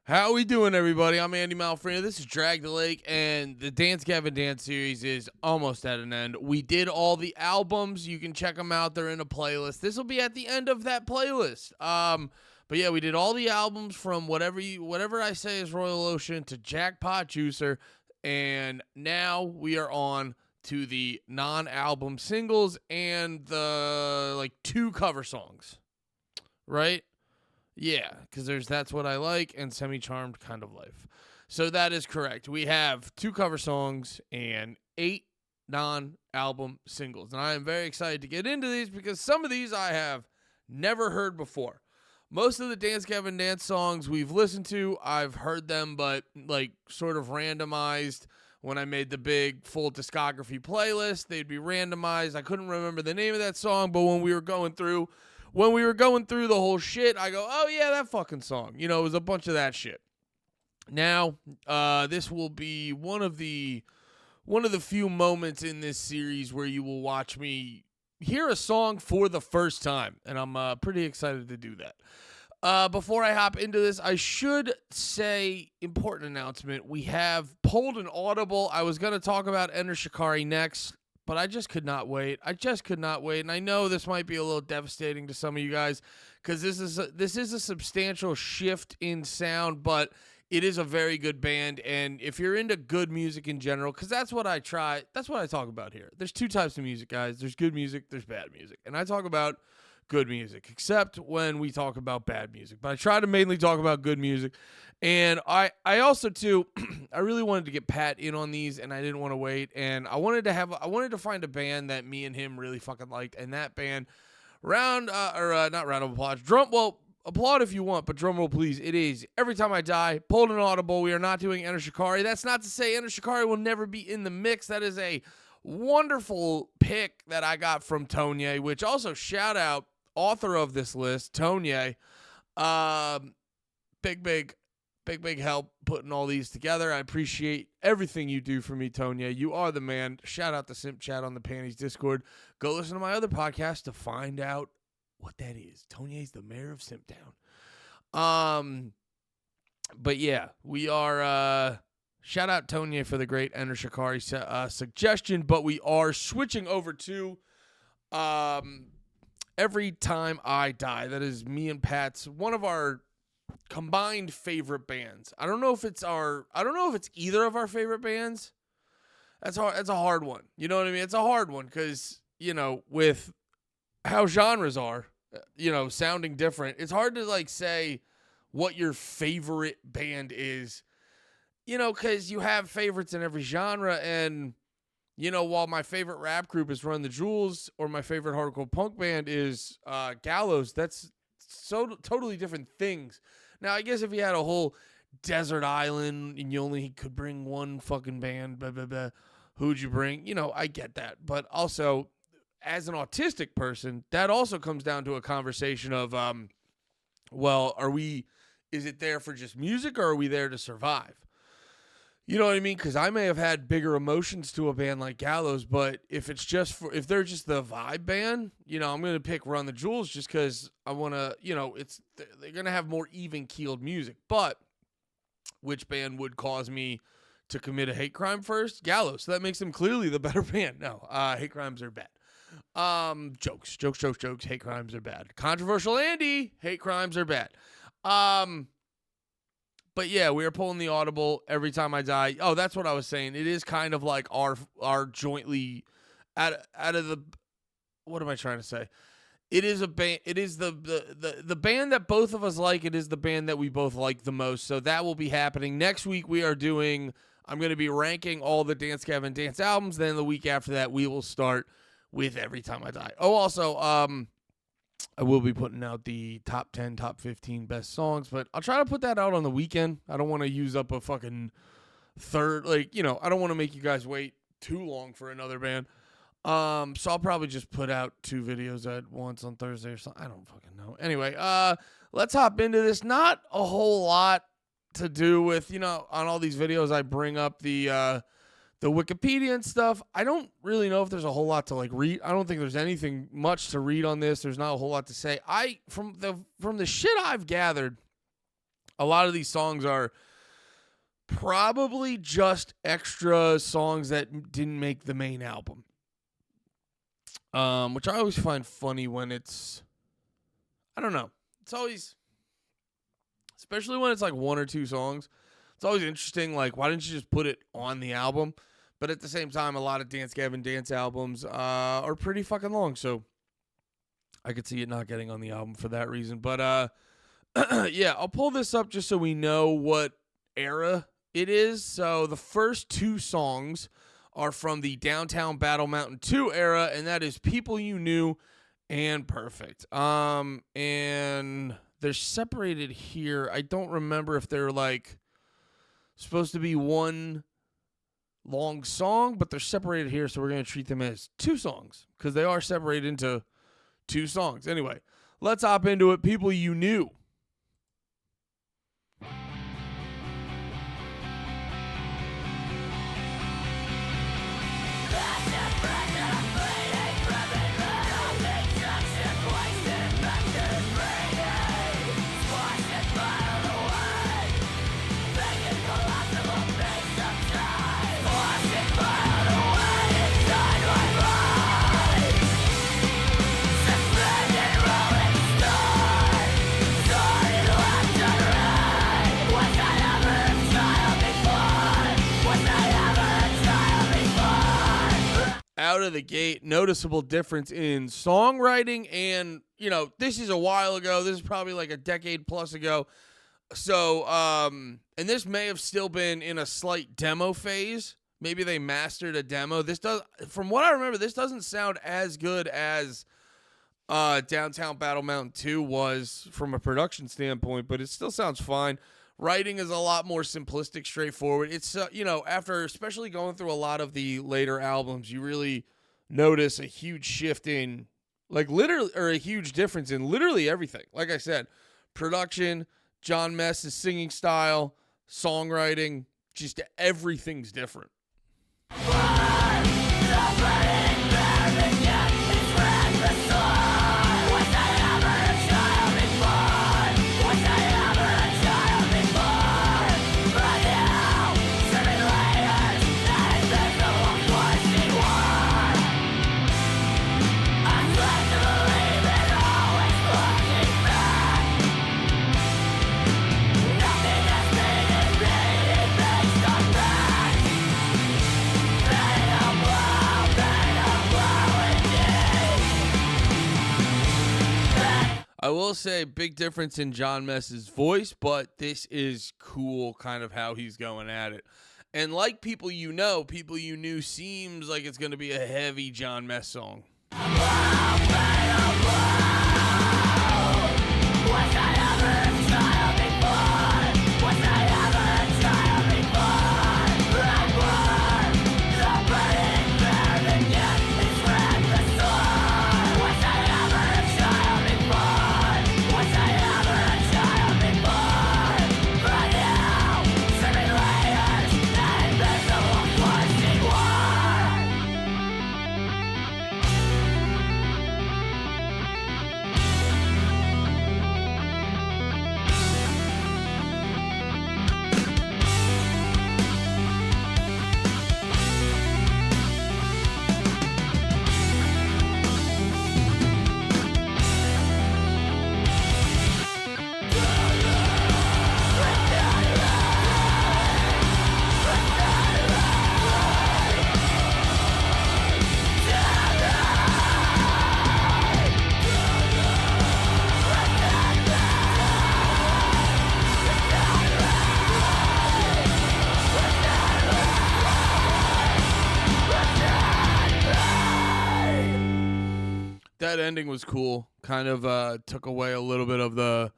How we doing, everybody? I'm Andy Malfrina. This is Drag the Lake, and the Dance Gavin Dance series is almost at an end. We did all the albums. You can check them out. They're in a playlist. This will be at the end of that playlist. But yeah, we did all the albums from whatever I say is Royal Ocean to Jackpot Juicer, and now we are on to the non-album singles and the two cover songs, right? Yeah, because That's What I Like and Semi-Charmed Kind of Life. So that is correct. We have 2 cover songs and 8 non-album singles. And I am very excited to get into these because some of these I have never heard before. Most of the Dance Gavin Dance songs we've listened to, I've heard them, but sort of randomized. When I made the big full discography playlist, they'd be randomized. I couldn't remember the name of that song, but when we were going through the whole shit, I go, oh yeah, that fucking song. It was a bunch of that shit. Now, this will be one of the few moments in this series where you will watch me hear a song for the first time, and I'm pretty excited to do that. Before I hop into this, I should say, important announcement, we have pulled an audible. I was going to talk about Enter Shikari next, but I just could not wait. And I know this might be a little devastating to some of you guys because this is a substantial shift in sound, but it is a very good band. And if you're into good music in general, because that's what I talk about here. There's 2 types of music, guys. There's good music, there's bad music. And I talk about good music, except when we talk about bad music. But I try to mainly talk about good music. And I also, too, I really wanted to get Pat in on these, and I didn't want to wait. And I wanted to find a band that me and him really fucking liked. And that band, not round of applause, applaud if you want, but drum roll, please. It is Every Time I Die, pulled an audible. We are not doing Enter Shikari. That's not to say Enter Shikari will never be in the mix. That is a wonderful pick that I got from Tonye, which also shout out author of this list, Tonye. Big help putting all these together. I appreciate everything you do for me, Tonye. You are the man. Shout out to Simp Chat on the Panties Discord. Go listen to my other podcast to find out what that is. Tonye's the mayor of Simptown. But yeah, we are shout out Tonye for the great Enter Shikari suggestion, but we are switching over to Every Time I Die. That is me and Pat's one of our combined favorite bands. I don't know if it's either of our favorite bands. That's hard. That's a hard one. You know what I mean? It's a hard one because, with how genres are, sounding different, it's hard to say what your favorite band is, because you have favorites in every genre. And, while my favorite rap group is Run the Jewels or my favorite hardcore punk band is Gallows, that's so totally different things. Now, I guess if you had a whole desert island and you only could bring one fucking band, blah, blah, blah, who'd you bring? I get that. But also, as an autistic person, that also comes down to a conversation of, is it there for just music or are we there to survive? You know what I mean? Because I may have had bigger emotions to a band like Gallows, but if they're just the vibe band, I'm going to pick Run the Jewels just because I want to, they're going to have more even-keeled music. But which band would cause me to commit a hate crime first? Gallows. So that makes them clearly the better band. No, hate crimes are bad. Jokes. Hate crimes are bad. Controversial Andy. Hate crimes are bad. But yeah, we are pulling the audible Every Time I Die. Oh, that's what I was saying. It is kind of like our jointly out of the, what am I trying to say? It is a band. It is the band that both of us like. It is the band that we both like the most. So that will be happening next week. I'm going to be ranking all the Dance Gavin Dance albums. Then the week after that, we will start with Every Time I Die. Oh, also, I will be putting out the top 10, top 15 best songs, but I'll try to put that out on the weekend. I don't want to use up a fucking third, I don't want to make you guys wait too long for another band. So I'll probably just put out 2 videos at once on Thursday or something. I don't fucking know. Anyway, let's hop into this. Not a whole lot to do with, on all these videos I bring up the Wikipedia and stuff. I don't really know if there's a whole lot to read. I don't think there's anything much to read on this. There's not a whole lot to say. From the shit I've gathered, a lot of these songs are probably just extra songs that didn't make the main album. Which I always find funny when it's, I don't know. It's always, especially when it's like one or two songs, it's always interesting. Like, why didn't you just put it on the album? But at the same time, a lot of Dance Gavin Dance albums are pretty fucking long, so I could see it not getting on the album for that reason. But yeah, I'll pull this up just so we know what era it is. So the first two songs are from the Downtown Battle Mountain 2 era, and that is People You Knew and Perfect. And they're separated here. I don't remember if they're like supposed to be one long song, but they're separated here, so we're going to treat them as two songs because they are separated into two songs. Anyway, let's hop into it. People You Knew. Out of the gate, noticeable difference in songwriting, and this is a while ago. This is probably like a decade plus ago. So, and this may have still been in a slight demo phase. Maybe they mastered a demo. From what I remember, this doesn't sound as good as Downtown Battle Mountain 2 was from a production standpoint, but it still sounds fine. Writing is a lot more simplistic, straightforward. It's, after especially going through a lot of the later albums, you really notice a huge shift in, like, literally, or a huge difference in literally everything. Like I said, production, John Mess's singing style, songwriting, just everything's different. I will say, big difference in John Mess's voice, but this is cool kind of how he's going at it. And like People You Knew seems like it's going to be a heavy John Mess song. That ending was cool. Kind of took away a little bit of the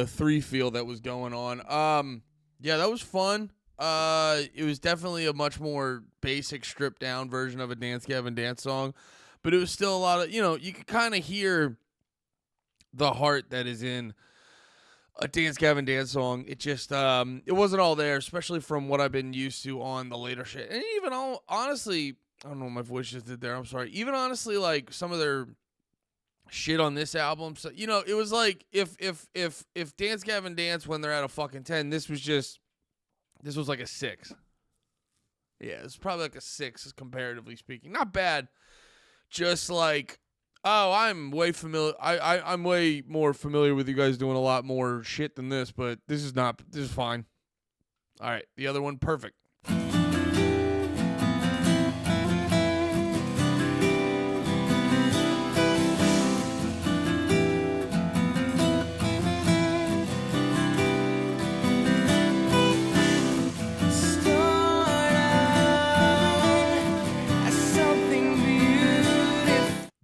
three feel that was going on. Yeah, that was fun. It was definitely a much more basic, stripped down version of a Dance Gavin Dance song, but it was still a lot of, you could kind of hear the heart that is in a Dance Gavin Dance song. It just it wasn't all there, especially from what I've been used to on the later shit. And even honestly, I don't know what my voice just did there. I'm sorry. Even honestly, like some of their shit on this album. So it was like if Dance Gavin Dance, when they're at a fucking 10, this was like a 6. Yeah, it's probably like a 6 comparatively speaking. Not bad. Just like, oh, I'm way familiar. I'm way more familiar with you guys doing a lot more shit than this, but this is fine. All right, the other one, perfect.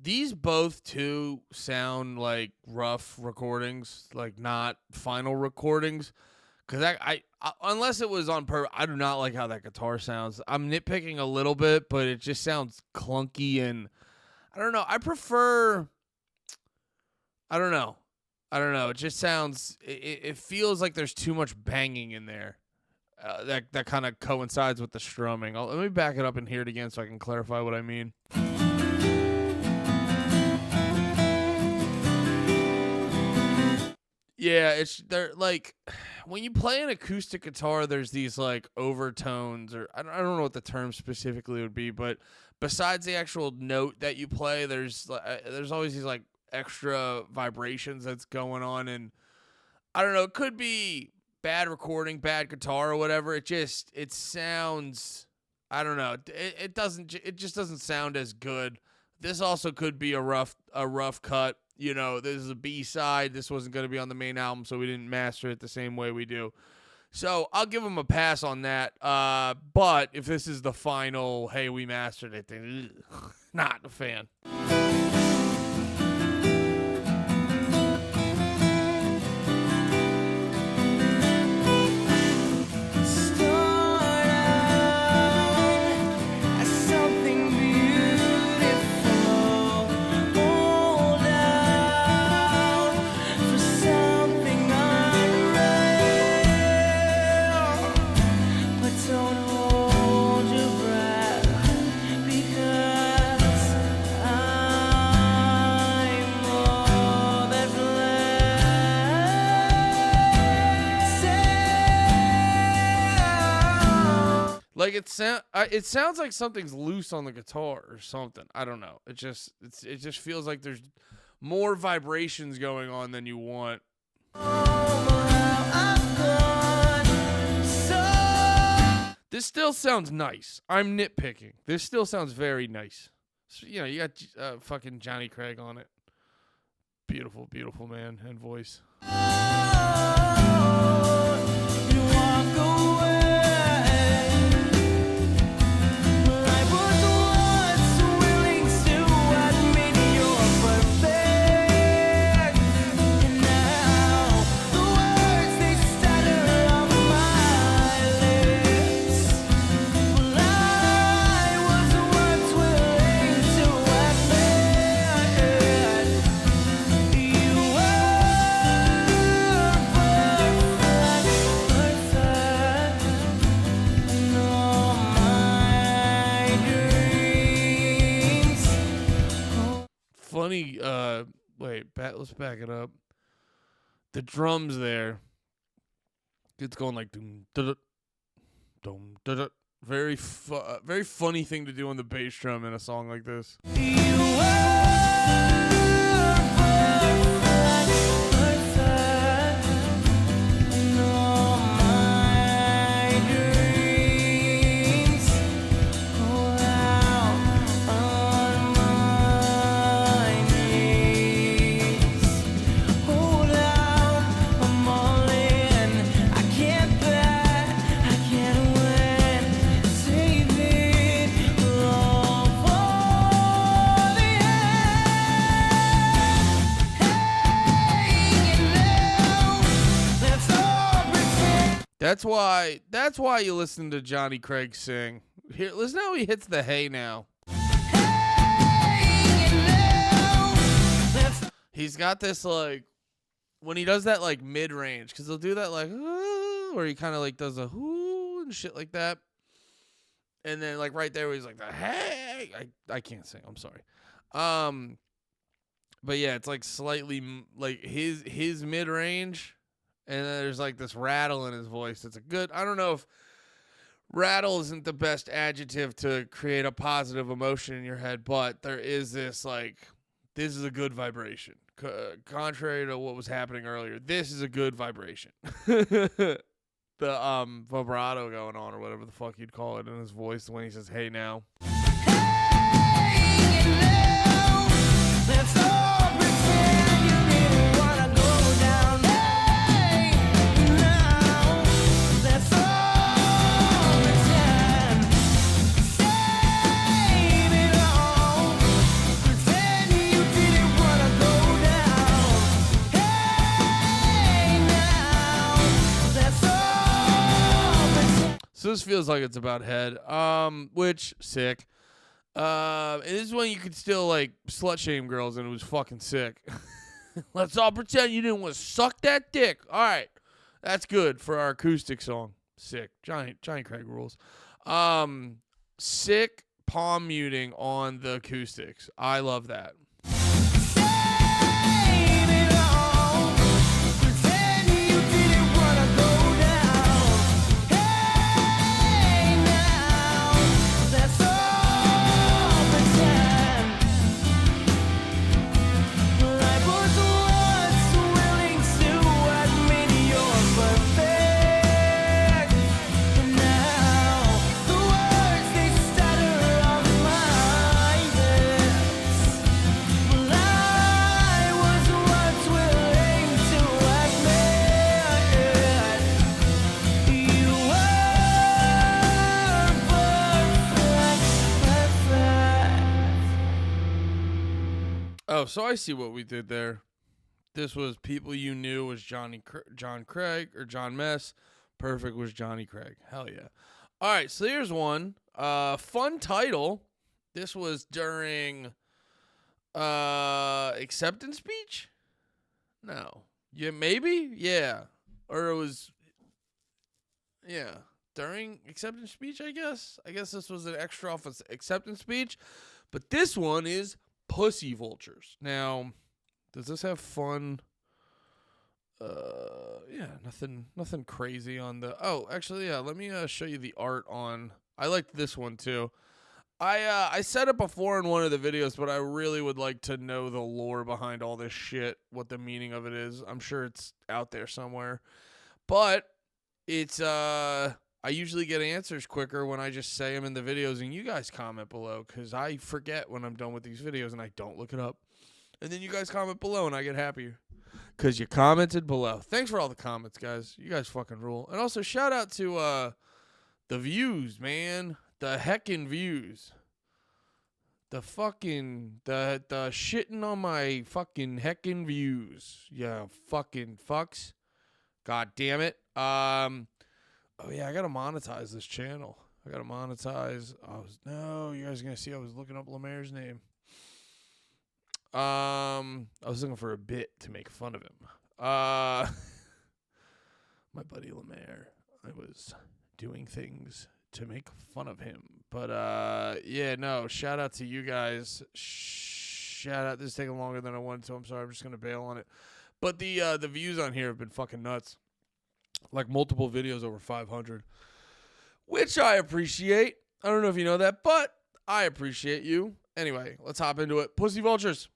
These both too sound like rough recordings, like not final recordings. Cause I unless it was on purpose, I do not like how that guitar sounds. I'm nitpicking a little bit, but it just sounds clunky, and I don't know. I prefer. I don't know. It just sounds. It feels like there's too much banging in there. That kind of coincides with the strumming. Let me back it up and hear it again so I can clarify what I mean. Yeah, they're like when you play an acoustic guitar, there's these like overtones, or I don't know what the term specifically would be, but besides the actual note that you play, there's always these like extra vibrations that's going on, and I don't know, it could be bad recording, bad guitar, or whatever. It sounds, I don't know, it just doesn't sound as good. This also could be a rough cut. This is a B-side. This wasn't going to be on the main album, so we didn't master it the same way we do. So I'll give them a pass on that. But if this is the final, hey, we mastered it, then not a fan. Like it sounds like something's loose on the guitar or something. I don't know. It just feels like there's more vibrations going on than you want. This still sounds nice. I'm nitpicking. This still sounds very nice. So, you got fucking Johnny Craig on it. Beautiful, beautiful man and voice. Funny, let's back it up. The drums there, it's going like doom da dum da da. Very funny thing to do on the bass drum in a song like this. That's why you listen to Johnny Craig sing. Here, listen how he hits the hey now. He's got this like when he does that like mid range, because he'll do that like where he kind of like does a whoo and shit like that, and then like right there where he's like the hey, I can't sing. I'm sorry. But yeah, it's like slightly like his mid range, and then there's like this rattle in his voice. It's a good. I don't know if rattle isn't the best adjective to create a positive emotion in your head, but there is this like this is a good vibration. Contrary to what was happening earlier, this is a good vibration. The vibrato going on or whatever the fuck you'd call it in his voice when he says, "Hey now." So this feels like it's about head, which sick. And this is when you could still like slut shame girls, and it was fucking sick. Let's all pretend you didn't want to suck that dick. All right, that's good for our acoustic song. Sick, Johnny Craig rules. Sick palm muting on the acoustics. I love that. Oh, so I see what we did there. This was People You Knew was John Craig or John Mess. Perfect was Johnny Craig. Hell yeah. All right, so here's one. Fun title. This was during acceptance speech? No. Yeah, maybe? Yeah. Or it was during acceptance speech, I guess. I guess this was an extra off of acceptance speech. But this one is Pussy Vultures. Now, does this have fun? Nothing crazy on the. Oh, actually, yeah. Let me show you the art on. I liked this one too. I said it before in one of the videos, but I really would like to know the lore behind all this shit, what the meaning of it is. I'm sure it's out there somewhere, but it's I usually get answers quicker when I just say them in the videos and you guys comment below, because I forget when I'm done with these videos and I don't look it up. And then you guys comment below and I get happier because you commented below. Thanks for all the comments, guys. You guys fucking rule. And also shout out to the views, man. The heckin' views. The fucking, the shitting on my fucking heckin' views. Yeah, fucking fucks. God damn it. Oh, yeah, I got to monetize this channel. I got to monetize. You guys are going to see I was looking up Lemaire's name. I was looking for a bit to make fun of him. My buddy Lemaire. I was doing things to make fun of him. But, shout out to you guys. Shout out. This is taking longer than I wanted to. I'm sorry. I'm just going to bail on it. But the views on here have been fucking nuts. Like multiple videos over 500, which I appreciate. I don't know if you know that, but I appreciate you. Anyway, let's hop into it. Pussy Vultures.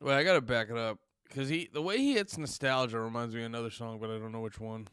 Wait, I gotta back it up because the way he hits nostalgia reminds me of another song, but I don't know which one.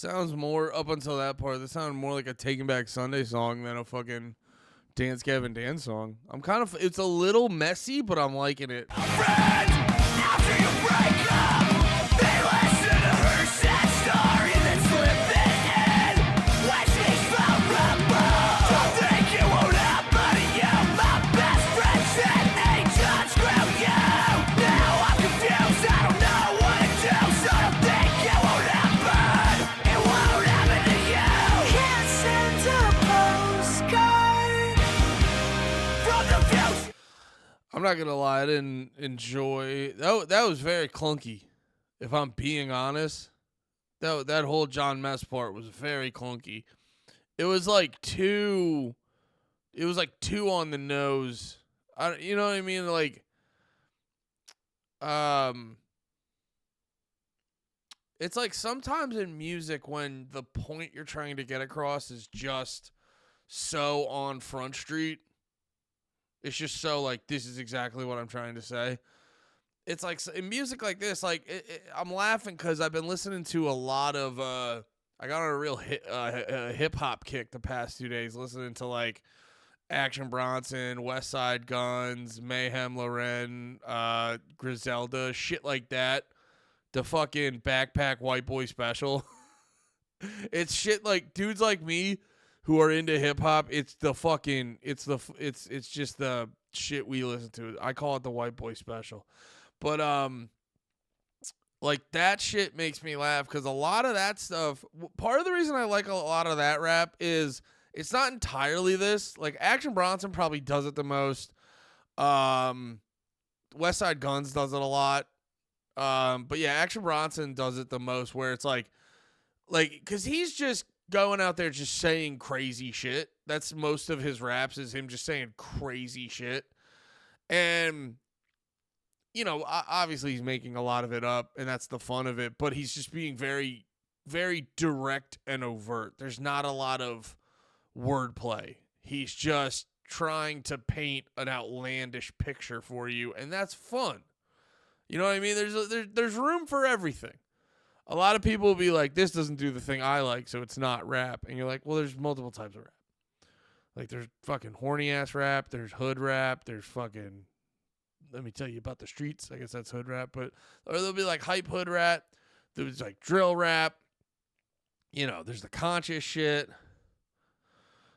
sounds more, up until that part, this sounded more like a Taking Back Sunday song than a fucking Dance Gavin Dance song. It's a little messy, but I'm liking it. Friend, after you break up, they listen to her sad story, then slip it in when she's vulnerable. Don't think it won't happen to you. My best friend said, hey, John, screw you. Now I'm confused, I don't know what to do, so don't think it won't happen. It won't happen to you. Can't send a postcard from the future. I'm not gonna lie, I didn't enjoy that was very clunky. If I'm being honest, that whole John Mess part was very clunky. It was like too on the nose. You know what I mean? Like, it's like sometimes in music when the point you're trying to get across is just so on Front Street. It's just so like, this is exactly what I'm trying to say. It's like in music like this, like I'm laughing because I've been listening to a lot of. I got on a real hip hop kick the past 2 days, listening to like Action Bronson, West Side Guns, Mayhem Lauren, Griselda, shit like that. The fucking Backpack White Boy Special. It's shit like dudes like me who are into hip hop. It's just the shit we listen to. I call it the White Boy Special. But like that shit makes me laugh because a lot of that stuff, part of the reason I like a lot of that rap is it's not entirely this. Like Action Bronson probably does it the most. West Side Guns does it a lot. But yeah, Action Bronson does it the most, where it's like because he's just going out there just saying crazy shit. That's most of his raps, is him just saying crazy shit. And, you know, obviously he's making a lot of it up, and that's the fun of it. But he's just being very, very direct and overt. There's not a lot of wordplay. He's just trying to paint an outlandish picture for you, and that's fun. You know what I mean? There's room for everything. A lot of people will be like, this doesn't do the thing I like, so it's not rap. And you're like, well, there's multiple types of rap. Like, there's fucking horny-ass rap. There's hood rap. There's fucking, let me tell you about the streets. I guess that's hood rap. Or there'll be, like, hype hood rap. There's, like, drill rap. You know, there's the conscious shit.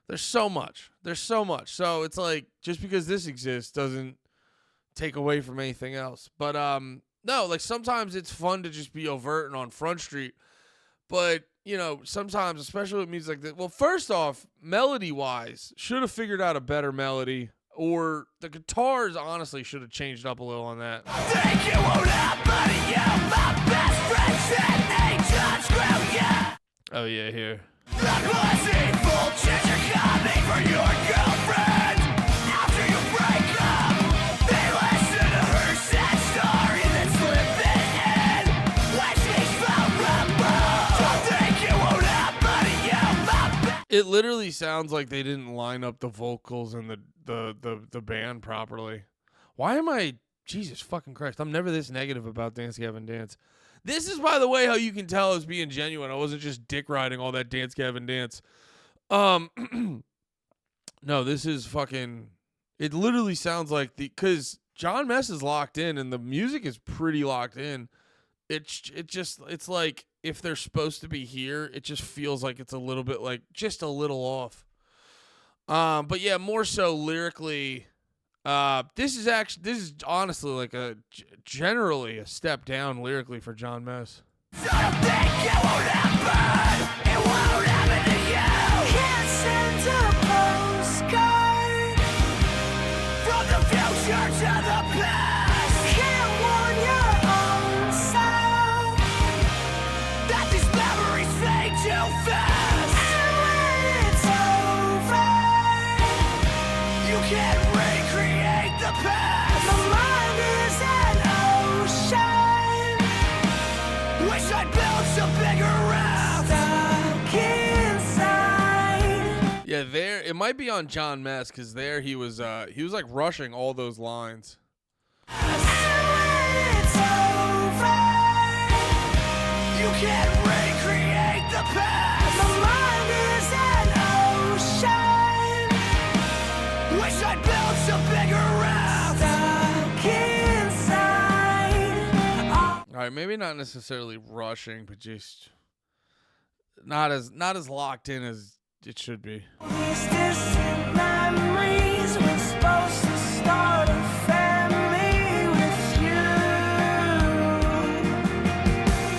There's so much. So it's like, just because this exists doesn't take away from anything else. But, no, like sometimes it's fun to just be overt and on Front Street. But, you know, sometimes, especially with music like this, well, first off, melody-wise, should have figured out a better melody. Or the guitars, honestly, should have changed up a little on that. I think it won't happen to you. My best friend said, hey, John, screw you. Oh, yeah, here. The pussy full chicks are coming for your girlfriend. After you break up, they listen to her sad story, then slip it in when she's vulnerable. Don't think it won't happen to you. My It literally sounds like they didn't line up the vocals and the band properly. Why am I... Jesus fucking Christ. I'm never this negative about Dance Gavin Dance. This is, by the way, how you can tell I was being genuine. I wasn't just dick riding all that Dance Gavin Dance. No, this is fucking... It literally sounds like the... Because John Mess is locked in, and the music is pretty locked in. It's like, if they're supposed to be here, it just feels like it's a little bit like, just a little off. But yeah, more so lyrically... This is honestly like generally a step down lyrically for John Mess. So don't think it won't happen. It won't happen to you. Can't send a postcard from the future to the past. Can't warn your own self that these memories fade too fast. And when it's over, you can't recreate the past. My mind is an ocean. Wish I'd built some bigger raft. Stuck inside. Yeah, there it might be on John Mess, because there he was like rushing all those lines. And when it's over, you can't recreate the past. right, maybe not necessarily rushing, but just not as locked in as it should be. These distant memories, we're supposed to start a family with you.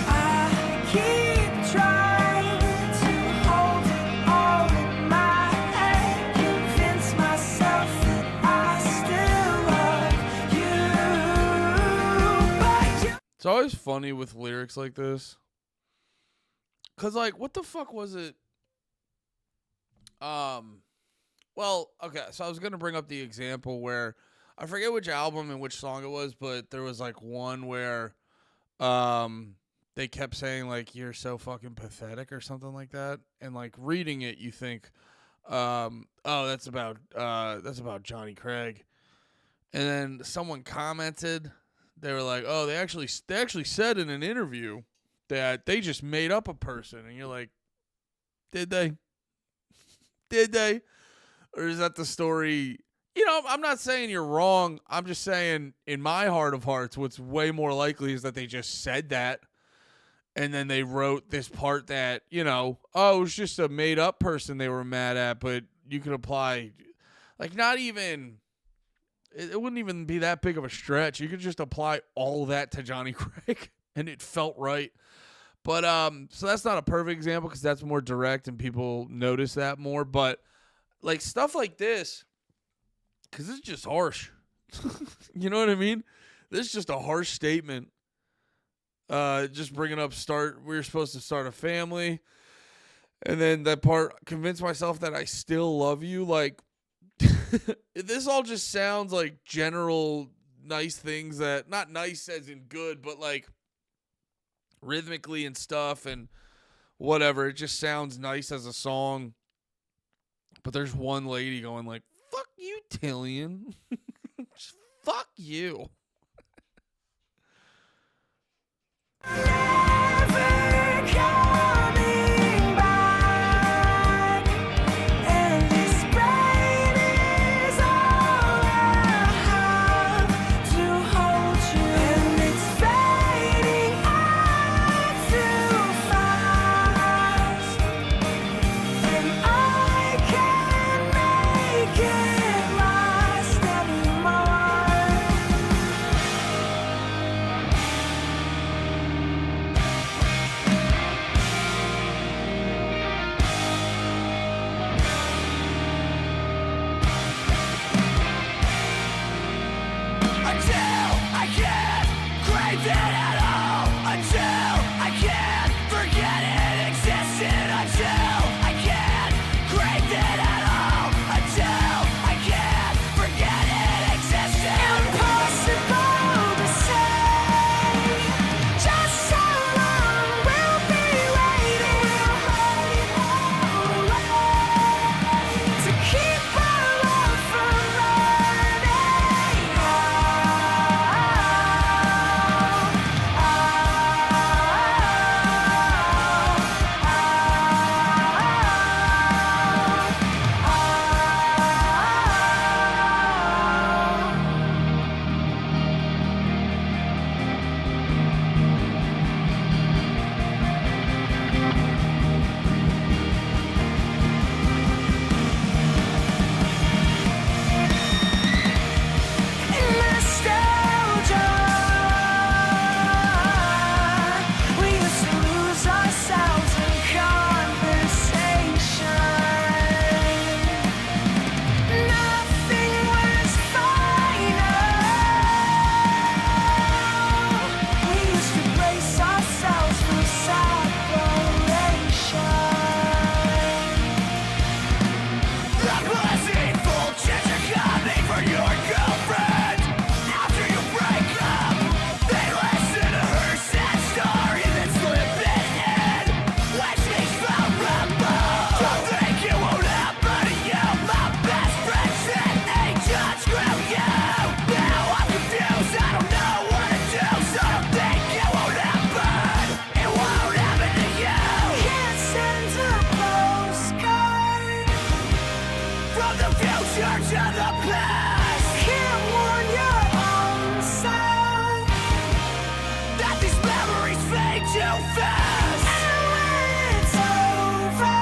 I keep trying to hold it all in my head, convince myself that I still love you. But you It's always funny with lyrics like this. Cause like, what the fuck was it? Well, okay, so I was gonna bring up the example where I forget which album and which song it was, but there was like one where they kept saying like you're so fucking pathetic or something like that. And like reading it you think, oh, that's about Johnny Craig. And then someone commented, they were like, oh, they actually said in an interview that they just made up a person. And you're like, did they? Did they? Or is that the story? You know, I'm not saying you're wrong. I'm just saying in my heart of hearts, what's way more likely is that they just said that. And then they wrote this part that, you know, oh, it was just a made up person they were mad at, but you could apply, like, not even, it wouldn't even be that big of a stretch. You could just apply all that to Johnny Craig and it felt right. But, so that's not a perfect example because that's more direct and people notice that more. But, like, stuff like this, because it's just harsh. You know what I mean? This is just a harsh statement. Just bringing up we were supposed to start a family. And then that part, convince myself that I still love you. Like, this all just sounds like general nice things that, not nice as in good, but like rhythmically and stuff and whatever. It just sounds nice as a song. But there's one lady going like, fuck you, Tillian. Just fuck you. never coming back, and this brain is all I have to hold you, and it's fading out too fast, and I can't make it last anymore. fast. And when it's over,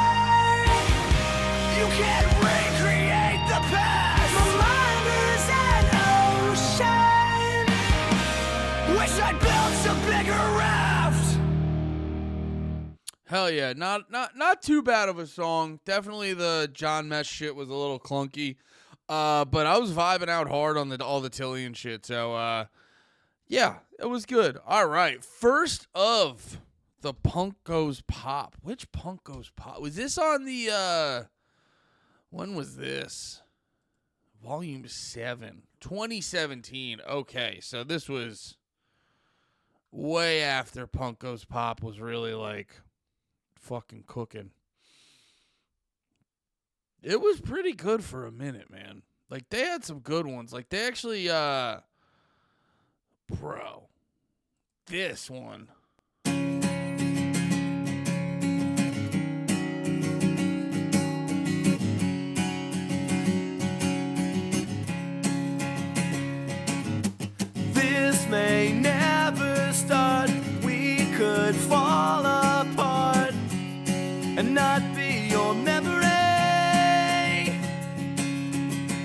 you can't recreate the past. My mind is an ocean. Wish I'd built some bigger raft. Hell yeah, not too bad of a song. Definitely the John Mesh shit was a little clunky, but I was vibing out hard on all the Tillian shit. So yeah, it was good. All right, first of the Punk Goes Pop. Which Punk Goes Pop was this on the? When was this? Volume 7, 2017. Okay, so this was way after Punk Goes Pop was really like fucking cooking. It was pretty good for a minute, man. Like they had some good ones. Like they actually bro, this one. This may never start. We could fall apart and not be your memory.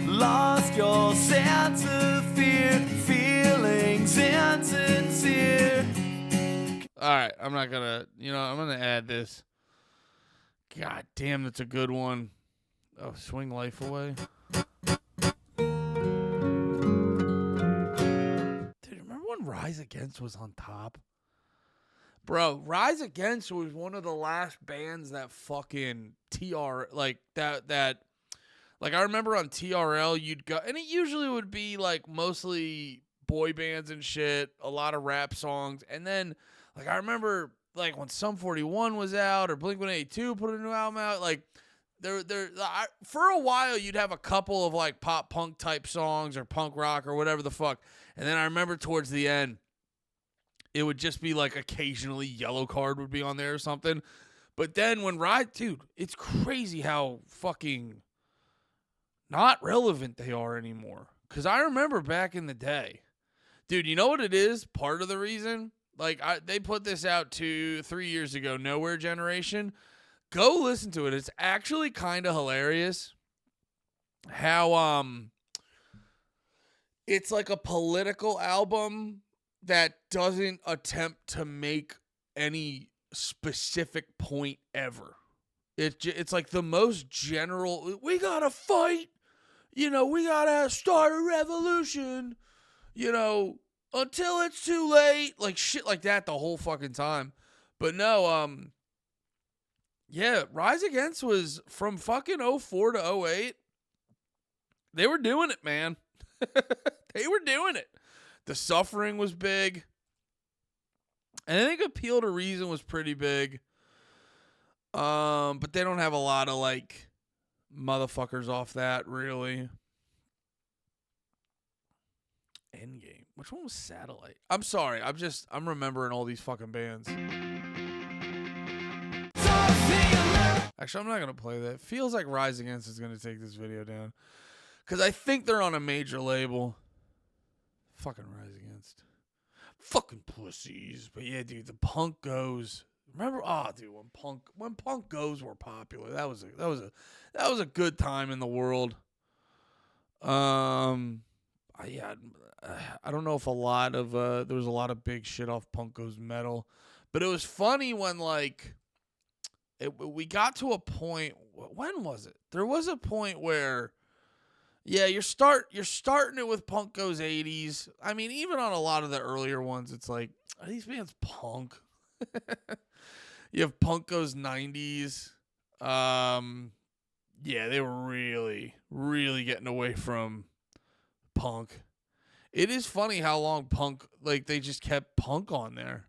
Lost your sense of fear, feelings insincere. All right, I'm not gonna, I'm gonna add this. God damn, that's a good one. Oh, Swing Life Away. Dude, remember when Rise Against was on top? Bro, Rise Against was one of the last bands that fucking like I remember on TRL you'd go, and it usually would be like mostly boy bands and shit, a lot of rap songs, and then like I remember like when Sum 41 was out or Blink-182 put a new album out, like for a while you'd have a couple of like pop punk type songs or punk rock or whatever the fuck, and then I remember towards the end it would just be like occasionally Yellow Card would be on there or something. But then when dude, it's crazy how fucking not relevant they are anymore. Because I remember back in the day, dude, you know what it is? Part of the reason, like they put this out 2-3 years ago, Nowhere Generation. Go listen to it. It's actually kind of hilarious how it's like a political album that doesn't attempt to make any specific point ever. It's like the most general, we gotta fight, we gotta start a revolution, until it's too late, like shit like that the whole fucking time. But no, yeah, Rise Against was from fucking 04 to 08. They were doing it, man. They were doing it. The Suffering was big. And I think Appeal to Reason was pretty big. But they don't have a lot of like motherfuckers off that, really. Endgame. Which one was Satellite? I'm sorry. I'm remembering all these fucking bands. Actually, I'm not going to play that. Feels like Rise Against is going to take this video down. Because I think they're on a major label. Fucking Rise Against. Fucking pussies. But yeah, dude, the Punk Goes. Remember, dude, when Punk Goes were popular, that was a good time in the world. Yeah, I don't know if there was a lot of big shit off Punk Goes metal, but it was funny when like we got to a point. When was it? There was a point where, yeah, you're starting it with Punk Goes 80s. I mean, even on a lot of the earlier ones, it's like, are these bands punk? You have Punk Goes 90s. Yeah, they were really, really getting away from punk. It is funny how long punk, like they just kept punk on there.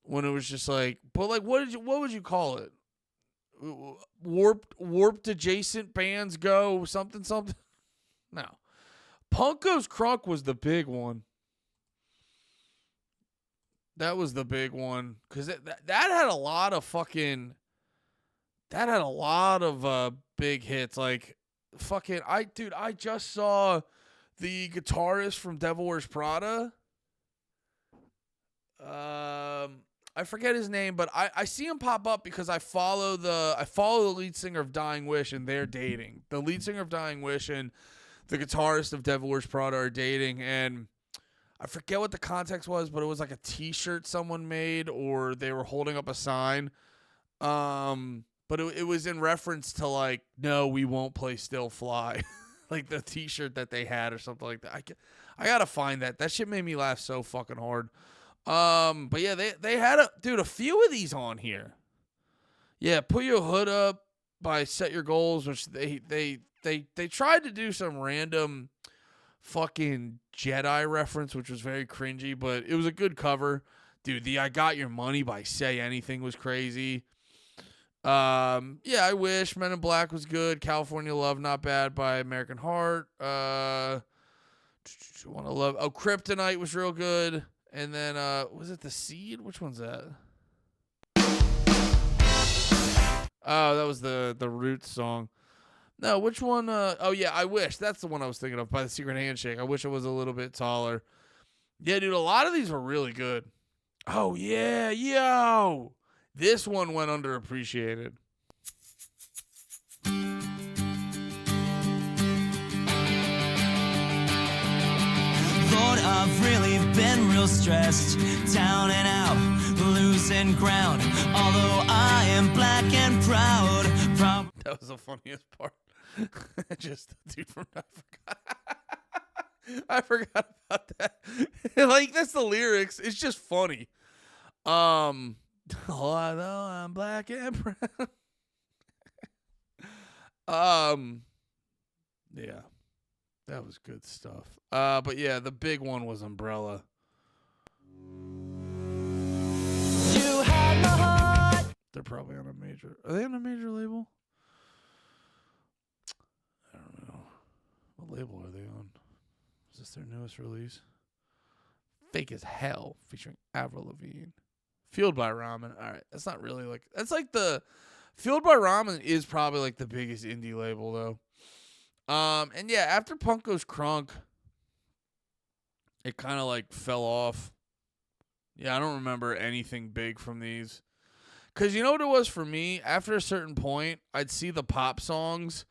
When it was just like, but like, what would you call it? Warped adjacent bands go something. No, Punk Goes Crunk was the big one. That was the big one because that had a lot of fucking. That had a lot of big hits. Like fucking, I just saw the guitarist from Devil Wears Prada. I I forget his name, but I see him pop up because I follow the lead singer of Dying Wish, and they're dating. The lead singer of Dying Wish and the guitarist of Devil Wears Prada are dating, and I forget what the context was, but it was like a T-shirt someone made, or they were holding up a sign. But it was in reference to like, no, we won't play Still Fly, like the T-shirt that they had or something like that. I gotta find that. That shit made me laugh so fucking hard. But yeah, they had a few of these on here. Yeah, Put Your Hood Up by Set Your Goals, which they tried to do some random fucking Jedi reference, which was very cringy, but it was a good cover. Dude, the I Got Your Money by Say Anything was crazy. Yeah, I Wish. Men in Black was good. California Love, not bad by American Heart. Wanna Love. Oh, Kryptonite was real good. And then was it The Seed? Which one's that? Oh, that was the Roots song. No, which one? Oh, yeah, I Wish. That's the one I was thinking of, by The Secret Handshake. I wish I was a little bit taller. Yeah, dude, a lot of these were really good. Oh, yeah, yo. This one went underappreciated. Lord, I've really been real stressed, down and out, losing ground. Although I am black and proud. That was the funniest part. Just the dude from Africa. I forgot about that. Like, that's the lyrics. It's just funny. Although I'm black and brown. Yeah. That was good stuff. But yeah, the big one was Umbrella. You had my heart. They're probably on a major. Are they on a major label? I don't know. What label are they on? Is this their newest release? Fake as Hell, featuring Avril Lavigne. Fueled by Ramen. All right, that's not really like. That's like the. Fueled by Ramen is probably like the biggest indie label though. And yeah, after Punk Goes Crunk, it kind of like fell off. Yeah, I don't remember anything big from these. Cause you know what it was for me? After a certain point, I'd see the pop songs,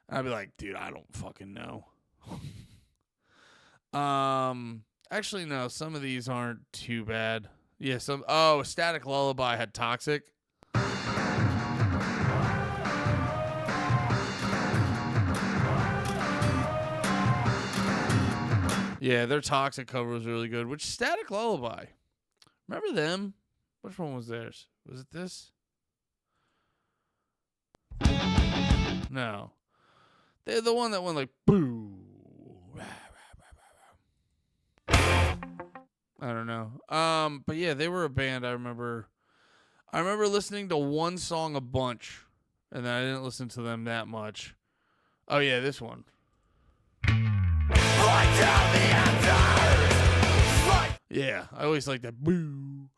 and I'd be like, dude, I don't fucking know. Actually, no, some of these aren't too bad. Yeah, Static Lullaby had Toxic. Yeah, their Toxic cover was really good. Which Static Lullaby? Remember them? Which one was theirs? Was it this? No. They're the one that went like, boo. I don't know. But yeah, they were a band. I remember listening to one song a bunch, and then I didn't listen to them that much. Oh yeah, this one. Yeah, I always like that. Boo.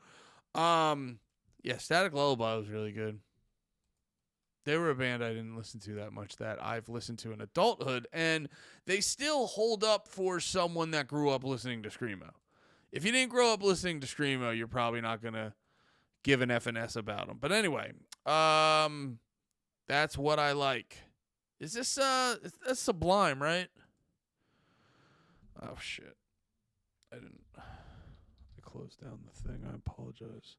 Yeah, Static Lullaby was really good. They were a band I didn't listen to that much that I've listened to in adulthood, and they still hold up for someone that grew up listening to Screamo. If you didn't grow up listening to Screamo, you're probably not going to give an F and S about them. But anyway, that's what I like. Is this, that's Sublime, right? Oh, shit. I closed down the thing. I apologize.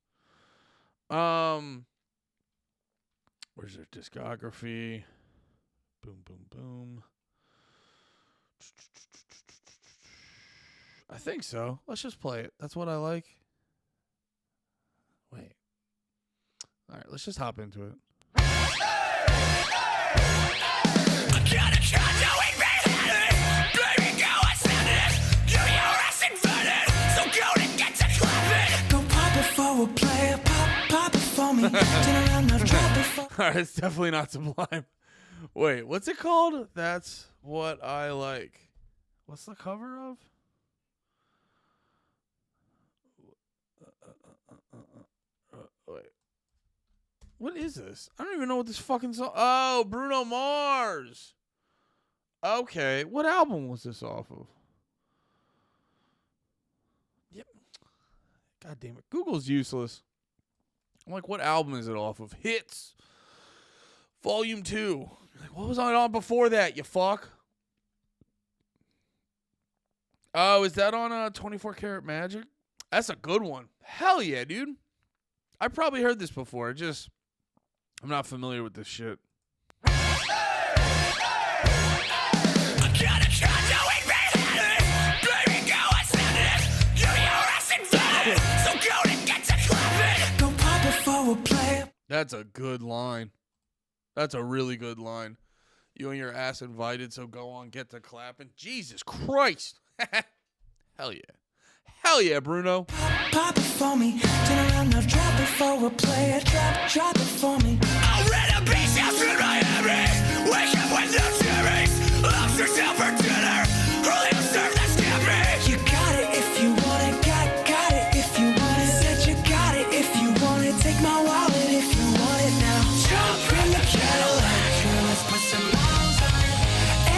Where's their discography? Boom, boom, boom. I think so. Let's just play it. That's what I like. Wait. All right, let's just hop into it. All right, it's definitely not Sublime. Wait, what's it called? That's What I Like. What's the cover of? Wait. What is this? I don't even know what this fucking song. Oh, Bruno Mars. Okay, what album was this off of? Yep. God damn it. Google's useless. I'm like, what album is it off of? Hits, Volume 2. Like, what was I on before that, you fuck? Oh, is that on 24 Karat Magic? That's a good one. Hell yeah, dude. I probably heard this before. I'm not familiar with this shit. That's a good line. That's a really good line. You and your ass invited, so go on, get to clapping. Jesus Christ. Hell yeah. Hell yeah, Bruno. Pop it for me. Turn around now, drop it for a player. Drop it for me. I'll rent a beach house in Miami. Wake up with no cherries. Lobsters out for dinner. Julio serve that scampi. You got it if you want it. Got it if you want it. Said you got it if you want it. Take my wallet if you want it now. Jump in the Cadillac. Girl, let's put some miles on it.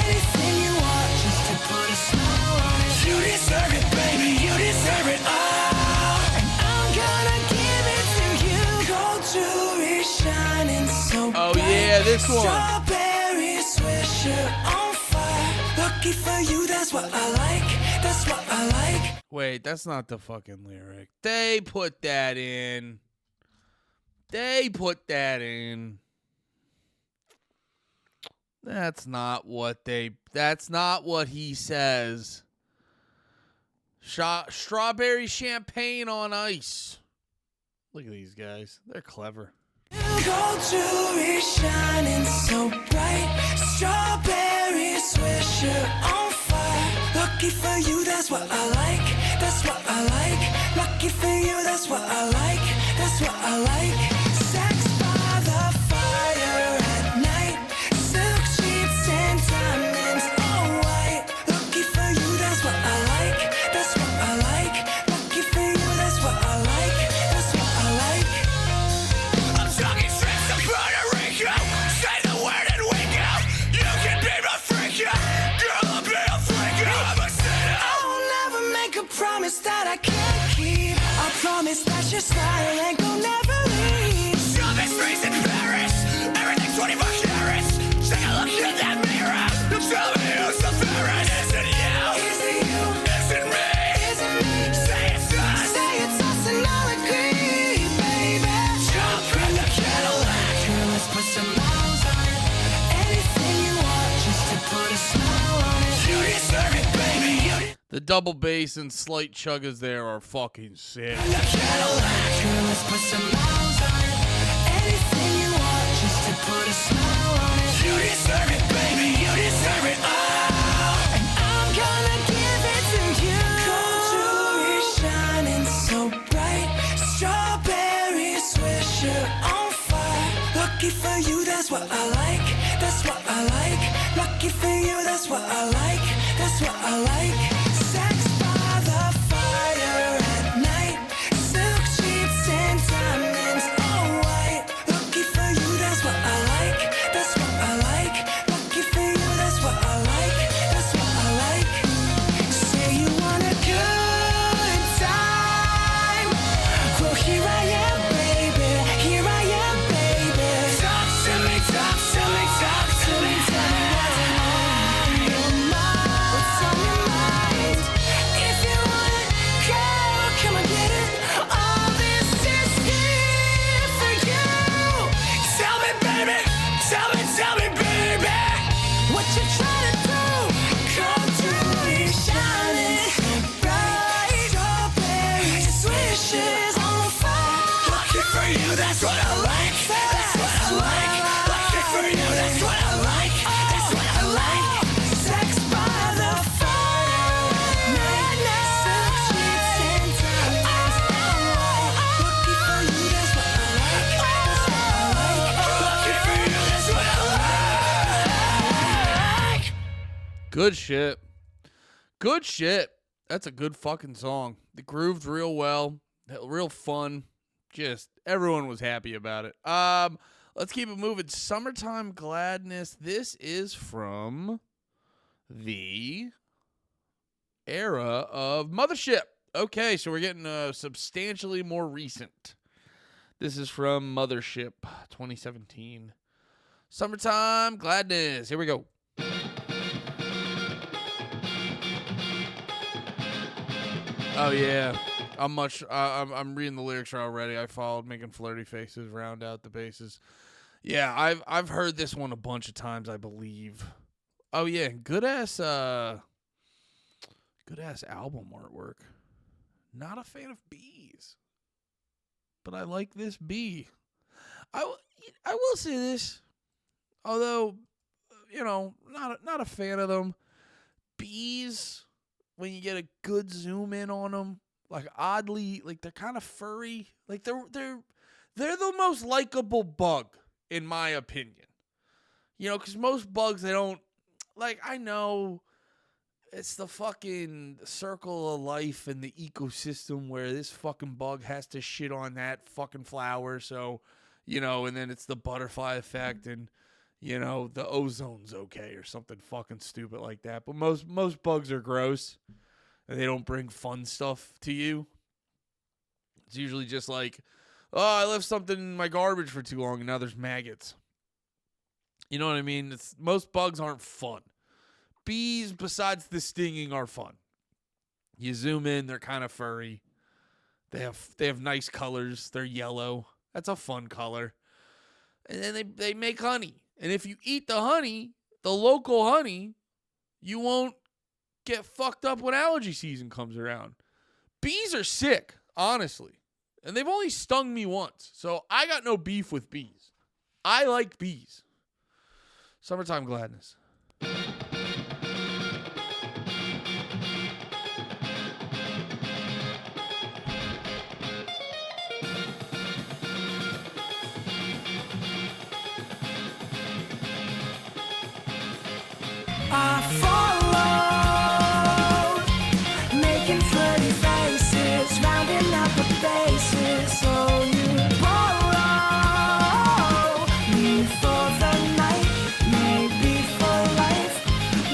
Anything you want, just to put a smile on it. You deserve it, baby. You deserve it all. And I'm gonna give it to you. Gold jewelry shining so bright. Oh yeah, this one. Strawberry swisher on fire. Lucky for you, that's what I like. That's what I like. Wait, that's not the fucking lyric. They put that in. That's not what he says. Strawberry champagne on ice. Look at these guys. They're clever. Gold jewelry shining so bright. Strawberry swisher on fire. Lucky for you, that's what I like. That's what I like. Lucky for you, that's what I like. That's what I like. Sex by the fire at night. Silk sheets and diamonds all white. Lucky for you, that's what I like. That's what I like. Lucky for you, that's what I like. That's what I like. I'm talking trips to Puerto Rico. Say the word and we go. You can be my freak, girl. I'll be a freak. I'm a sinner. I will never make a promise that I can't keep. I promise that your smile ain't gonna never leave. Shopping streets in Paris, everything 24 carats. Take a look in that mirror. You tell me who's the fairest. Is it you? Is it you? Is it me? Is it me? Say it's us. Say it's us and I'll agree, baby. Jump in the Cadillac. Girl, let's put some miles on it. Anything you want, just to put a smile on it. You deserve it, baby. The double bass and slight chuggas there are fucking sick. The Cadillac. Girl, let's put some miles on it. Anything you want, just to put a smile on it. You deserve it, baby. You deserve it all. And I'm gonna give it to you. Gold jewelry shining so bright. Strawberry swisher on fire. Lucky for you, that's what I like. That's what I like. Lucky for you, that's what I like. That's what I like. Sex by the fire at night. Silk sheets and diamonds all white. Lucky for you, that's what I like. That's what I like. Lucky for you, that's what I like. That's what I like. Say you want a good time. Well, here I am, baby. Here I am, baby. Talk to me, talk to me, talk to me. Tell me what's on your mind. What's on your mind? If you want it, girl, come and get it. All this is here for you. Tell me, baby. Tell me, baby. What you trying to do? Come jewelry shining so bright. Strawberry swishes on fire. Lucky for you, that's what I like. That's what I like. Lucky for you, that's what I like. That's what I like. Sex by the fire at night. Silk sheets and diamonds all white. Lucky for you, that's what I like. That's what I like. Lucky for you, that's what I like. Good shit. Good shit. That's a good fucking song. The grooved real well. Real fun. Just everyone was happy about it. Let's keep it moving. Summertime Gladness. This is from the era of Mothership. Okay, so we're getting substantially more recent. This is from Mothership 2017. Summertime Gladness. Here we go. Oh yeah, I'm reading the lyrics already. I followed making flirty faces, round out the bases. Yeah, I've heard this one a bunch of times, I believe. Oh yeah, good ass album artwork. Not a fan of bees, but I like this bee. I will say this, although not a fan of them. Bees, when you get a good zoom in on them, like oddly, like they're kind of furry. Like they're the most likable bug in my opinion. Because most bugs, they don't, like, I know it's the fucking circle of life and the ecosystem where this fucking bug has to shit on that fucking flower. So, and then it's the butterfly effect and, the ozone's okay or something fucking stupid like that. But most bugs are gross and they don't bring fun stuff to you. It's usually just like, oh, I left something in my garbage for too long and now there's maggots. You know what I mean? Most bugs aren't fun. Bees, besides the stinging, are fun. You zoom in, they're kind of furry. They have nice colors. They're yellow. That's a fun color. And then they make honey. And if you eat the honey, the local honey, you won't get fucked up when allergy season comes around. Bees are sick, honestly. And they've only stung me once. So I got no beef with bees. I like bees. Summertime Gladness. I followed, making flirty faces, rounding up the bases. So you borrow me for the night, maybe for life.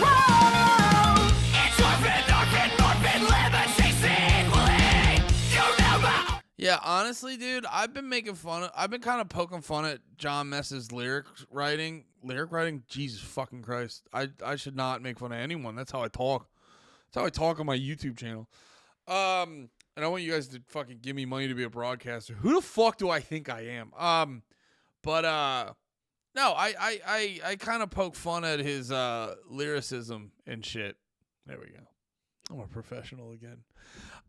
Whoa! It's orphan, living chasing equally. You never. Yeah, honestly, dude, I've been kind of poking fun at John Mess's lyric writing. Jesus fucking Christ. I should not make fun of anyone. That's how I talk. That's how I talk on my YouTube channel. And I want you guys to fucking give me money to be a broadcaster. Who the fuck do I think I am? No, I kind of poke fun at his lyricism and shit. There we go. I'm a professional again.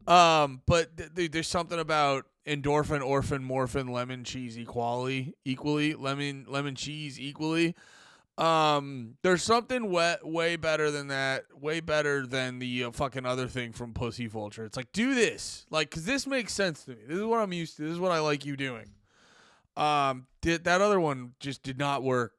But dude, there's something about endorphin, orphan, morphin, lemon, cheese equally, lemon, cheese equally. There's something way better than that, way better than the fucking other thing from Pussy Vulture. It's like, do this, like, cause this makes sense to me. This is what I'm used to. This is what I like you doing. That other one just did not work.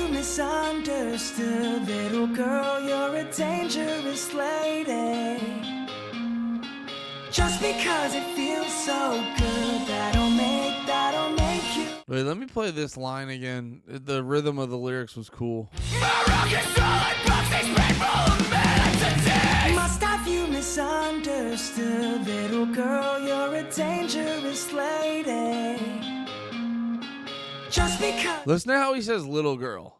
Misunderstood, little girl, you're a dangerous lady. Just because it feels so good, that'll make you. Wait, let me play this line again. The rhythm of the lyrics was cool. Must have you misunderstood, little girl, you're a dangerous lady. Just because. Listen to how he says little girl.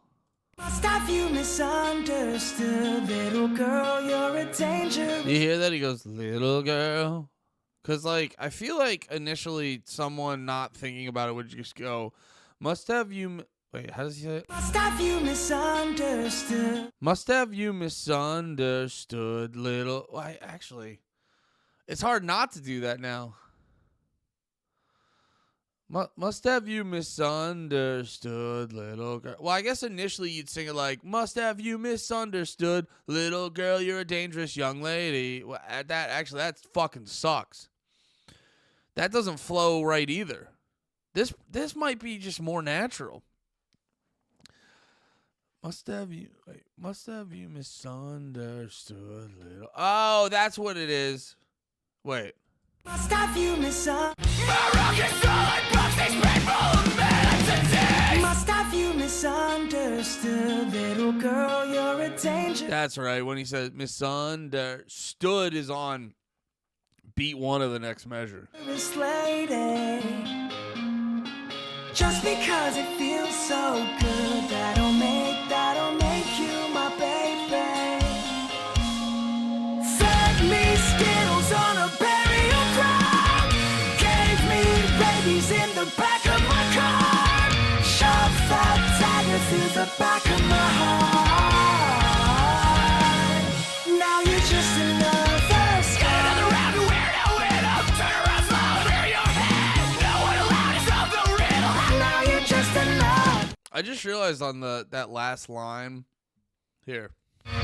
Must have you misunderstood, little girl, you're a dangerous. You hear that? He goes, little girl. Because, like, I feel like initially someone not thinking about it would just go, must have you... Wait, how does he say it? Must have you misunderstood. Must have you misunderstood, little... Well, actually, it's hard not to do that now. Must have you misunderstood, little girl. Well, I guess initially you'd sing it like, must have you misunderstood, little girl, you're a dangerous young lady. Well, that fucking sucks. That doesn't flow right either. This might be just more natural. Must have you misunderstood, little... Oh, that's what it is. Wait. Must have you misunderstood. Must have you misunderstood. misunderstood. Little girl, you're a danger. That's right. When he says misunderstood is on beat 1 of the next measure. This lady. Just because it feels so good, that'll make you my baby. Fed me Skittles on a burial ground. Gave me babies in the back of my car. Shoved that dagger through the back of my heart. Now you're just another scar. Another round of weirdo widow. Turn around slow, clear your head. No one allowed to solve the riddle. Now you're just another. I just realized on that last line here.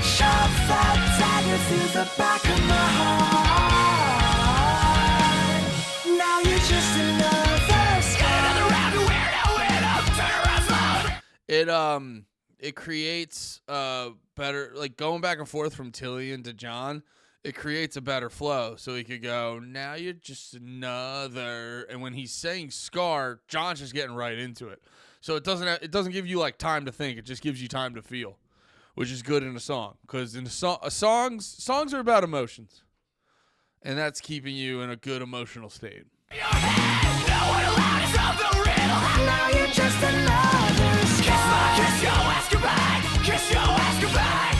Shove that dagger through the back of my heart. Now you're just another scar. Another round of weirdo widow. Turn around slow. It creates better, like going back and forth from Tillian to John. It creates a better flow, so he could go, now you're just another, and when he's saying scar, John's just getting right into it. So it doesn't give you like time to think. It just gives you time to feel, which is good in a song, because in songs are about emotions, and that's keeping you in a good emotional state. Your head. No one allowed to solve the riddle. Now you're just another scar. Kiss my kiss, yo, ask her back. Kiss yo, ask her back.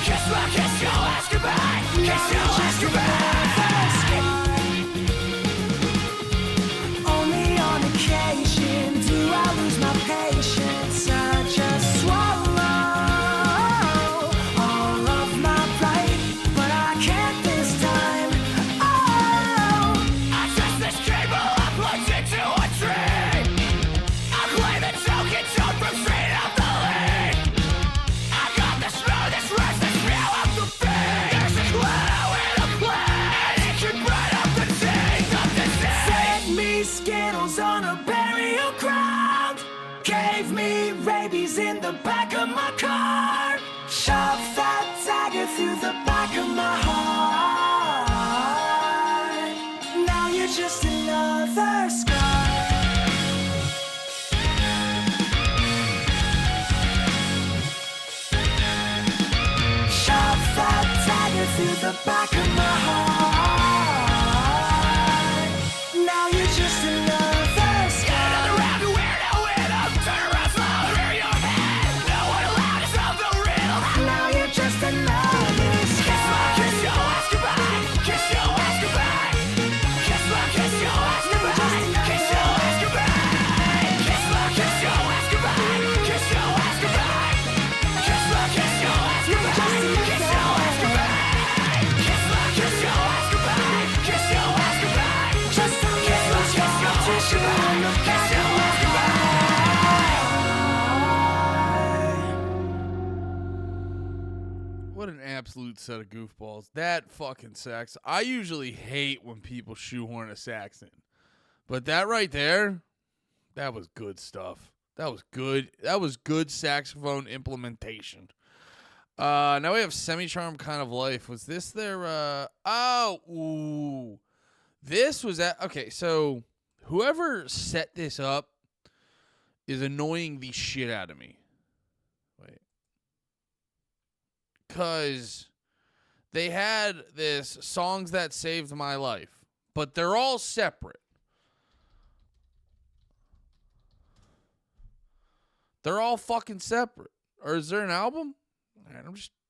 Kiss my kiss, yo, ask her back. Kiss yo, ask her back. Only on occasion do I lose my patience. I just swallow all of my pride, but I can't this time. Oh, I twist this cable up, plugged into a tree. I claim it, choke it, choke from straight out the leg. I got the smoothest rest, the smell of the beat. There's a cloud in a plan. It can bright up the taste of the day. Fed me Skittles on a burial ground. Gave me rabies in the back of my car. Shoved that dagger through the back of my heart. Now you're just another scar. Shove that dagger through the back of my heart. Now you're just another scar. Another round of weirdo widow. Turn around slow, clear your head. No one allowed to solve the riddle. Now you're just another scar. Kiss my kiss, yo, ask her back. Kiss yo, ask her back. Kiss my kiss, yo, ask her back. Kiss yo, ask her back. Kiss my kiss, yo, ask her back. Kiss yo, ask her back. Kiss my kiss, yo, ask her back. Kiss yo, ask her back. Kiss my kiss, yo, ask her back. Kiss yo, ask her back. Just kiss my kiss, yo, ask her back. Kiss yo, ask her back. What an absolute set of goofballs. That fucking sax. I usually hate when people shoehorn a sax in. But that right there, that was good stuff. That was good. That was good saxophone implementation. Now we have Semi-Charmed Kind of Life. Was this their This was okay, so whoever set this up is annoying the shit out of me. Wait. Cause they had this Songs That Saved My Life, but they're all separate. They're all fucking separate. Or is there an album?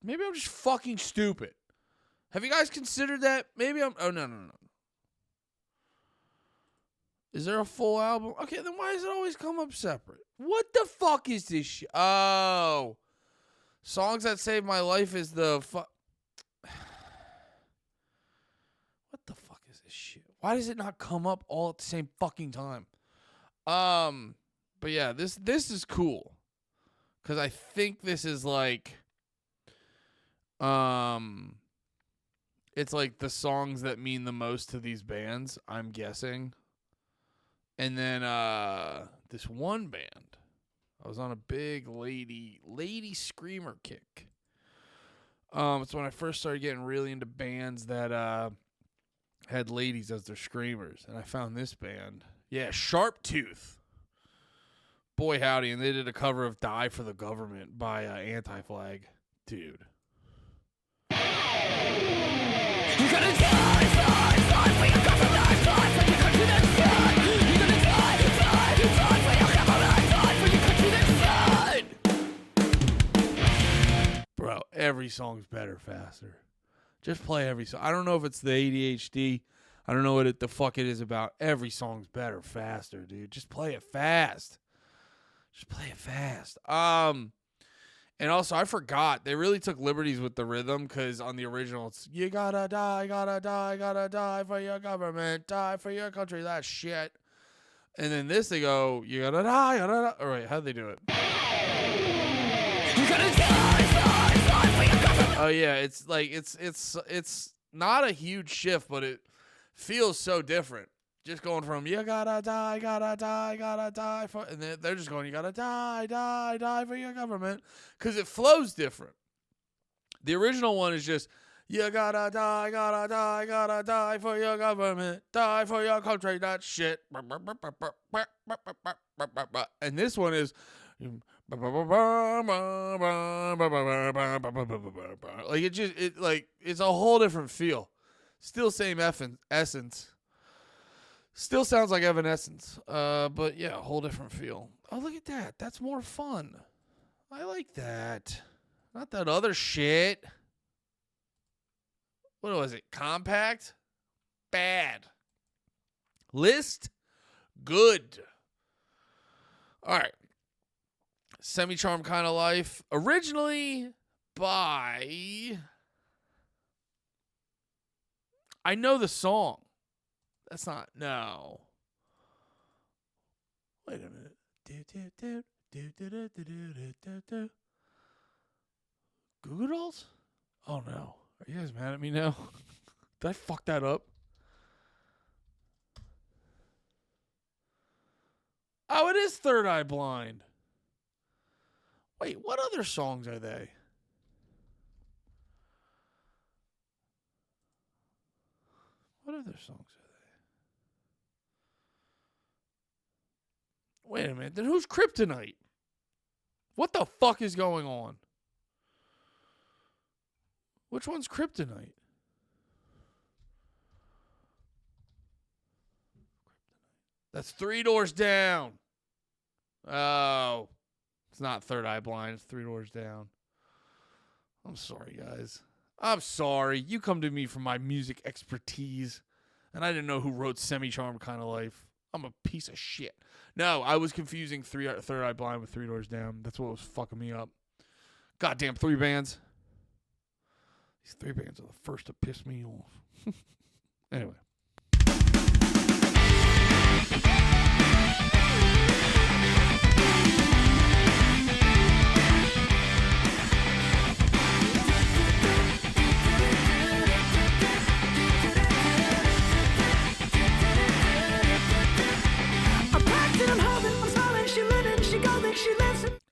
Maybe I'm just fucking stupid. Have you guys considered that? Maybe I'm. Oh no. Is there a full album? Okay, then why does it always come up separate? What the fuck is this shit? Oh, Songs That Saved My Life is the What the fuck is this shit? Why does it not come up all at the same fucking time? But yeah, this is cool. Cause I think this is like it's like the songs that mean the most to these bands, I'm guessing. And then this one band, I was on a big lady screamer kick. It's when I first started getting really into bands that had ladies as their screamers, and I found this band. Yeah, Sharp Tooth. Boy Howdy, and they did a cover of Die for the Government by Anti-Flag. Dude. You're gonna die for your government, die for your country that's good. You're gonna die for your government, die for your country that's good. Bro, every song's better faster. Just play every song. I don't know if it's the ADHD. I don't know what the fuck it is about. Every song's better faster, dude. Just play it fast. Just play it fast. And also, I forgot. They really took liberties with the rhythm because on the original, it's you gotta die for your government, die for your country, that shit. And then this, they go, you gotta die. All right, how'd they do it? You're gonna die for your government. Oh, yeah, it's like, it's not a huge shift, but it feels so different. Just going from you gotta die for, and then they're just going you gotta die for your government, because it flows different. The original one is just you gotta die for your government, die for your country, that shit. And this one is like it's a whole different feel. Still same essence. Still sounds like Evanescence, but yeah, a whole different feel. Oh, look at that. That's more fun. I like that. Not that other shit. What was it? Compact? Bad. List? Good. All right. Semi-Charmed Kind of Life. Originally by... I know the song. That's not, no. Wait a minute. Goo Goo Dolls? Oh no. Are you guys mad at me now? Did I fuck that up? Oh, it is Third Eye Blind. Wait, what other songs are they? What other songs are they? Wait a minute. Then who's Kryptonite? What the fuck is going on? Which one's Kryptonite? That's Three Doors Down. Oh. It's not Third Eye Blind. It's Three Doors Down. I'm sorry, guys. I'm sorry. You come to me for my music expertise, and I didn't know who wrote Semi-Charmed Kind of Life. I'm a piece of shit. No, I was confusing Third Eye Blind with Three Doors Down. That's what was fucking me up. Goddamn 3 bands. These 3 bands are the first to piss me off. Anyway.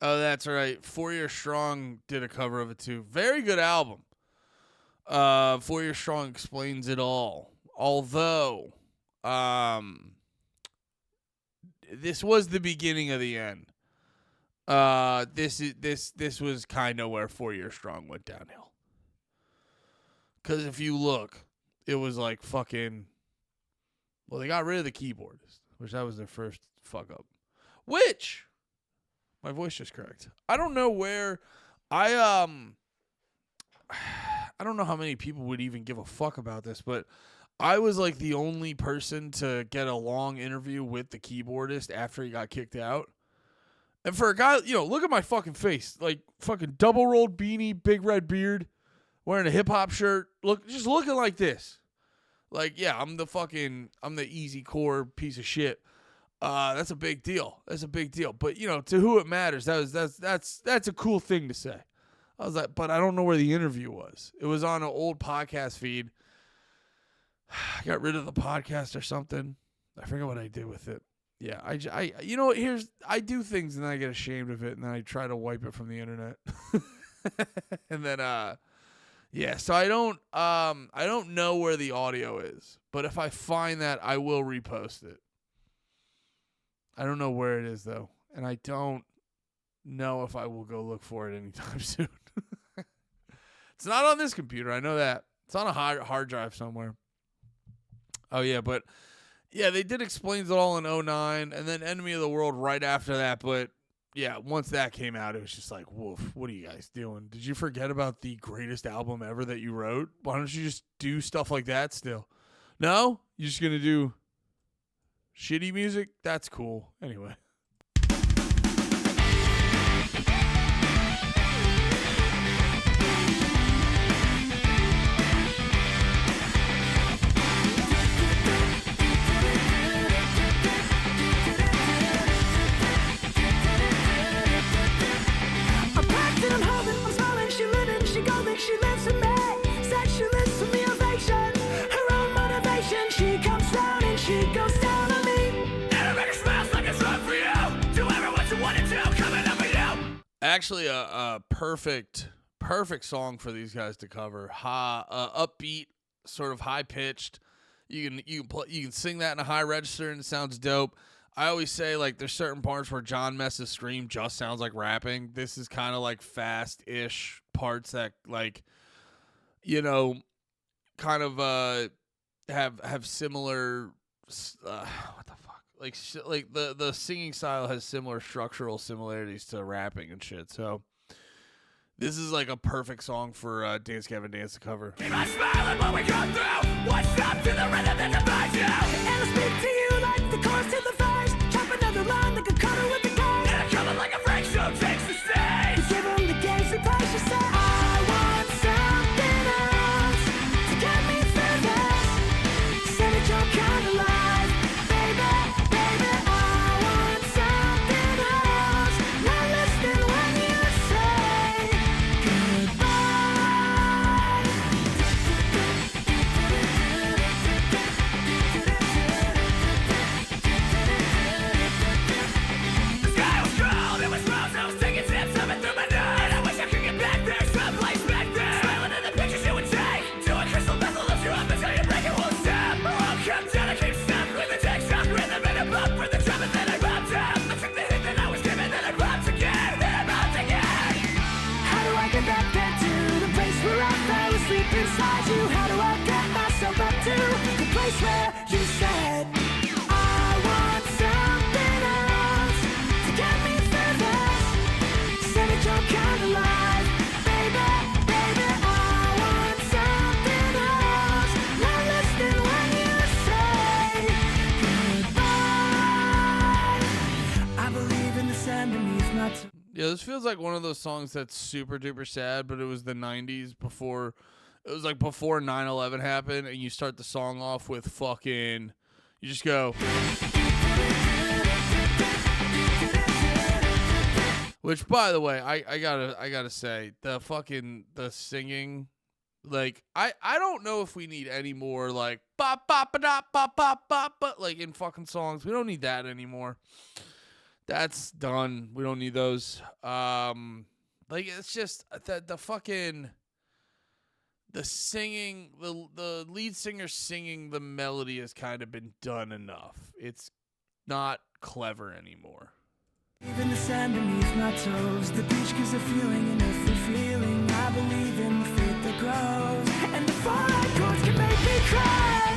Oh, that's right. 4 Year Strong did a cover of it too. Very good album. 4 Year Strong explains it all. Although, this was the beginning of the end. This was kind of where 4 Year Strong went downhill. Because if you look, it was like fucking. Well, they got rid of the keyboardist, which that was their first fuck up. Which. My voice just cracked. I don't know where I don't know how many people would even give a fuck about this, but I was like the only person to get a long interview with the keyboardist after he got kicked out. And for a guy, look at my fucking face. Like fucking double rolled beanie, big red beard, wearing a hip hop shirt. Just looking like this. Like, yeah, I'm the easy core piece of shit. That's a big deal. That's a big deal. But to who it matters, that's a cool thing to say. I was like, but I don't know where the interview was. It was on an old podcast feed. I got rid of the podcast or something. I forget what I did with it. Yeah, I do things and then I get ashamed of it and then I try to wipe it from the internet. And then yeah, so I don't know where the audio is, but if I find that, I will repost it. I don't know where it is though. and I don't know if I will go look for it anytime soon. It's not on this computer. I know that. It's on a hard drive somewhere. Oh, yeah, but yeah, they did Explains It All in 2009, and then Enemy of the World right after that. But yeah, once that came out, it was just like, woof, what are you guys doing? Did you forget about the greatest album ever that you wrote? Why don't you just do stuff like that still? No? You're just going to do shitty music? That's cool. Anyway. Actually, a perfect song for these guys to cover. Upbeat, sort of high pitched. You can sing that in a high register and it sounds dope. I always say like there's certain parts where John Mess's scream just sounds like rapping. This is kind of like fast-ish parts that like, you know, kind of have similar what the fuck. Like the singing style has similar structural similarities to rapping and shit. So this is like a perfect song for Dance Gavin Dance to cover. Keep on smiling when we go through. What's up to the rhythm that divides you? And I speak to you like the chorus to the face. Chop another line like a cutter with the case. And I'm coming like a freak show takes the stage. You give them the games we place. You say I want something else to get me through this. Say that you're kind of life. Inside you, how do I get myself up to the place where you said I want something else to get me through this. Say that you're kind of life, baby, baby. I want something else. Not listening when you say goodbye. I believe in the sand beneath my Yeah, this feels like one of those songs that's super duper sad, but it was the 90s before. It was like before 9/11 happened, and you start the song off with fucking. You just go. Which, by the way, I gotta say, the singing, like I don't know if we need any more like bop bop ba da bop bop bop, but like in fucking songs, we don't need that anymore. That's done. We don't need those. Like it's just the fucking. The singing, the lead singer singing the melody has kind of been done enough. It's not clever anymore. Even the sand beneath my toes, the beach gives a feeling, and if the feeling, I believe in the faith that grows. And the fallout chords can make me cry.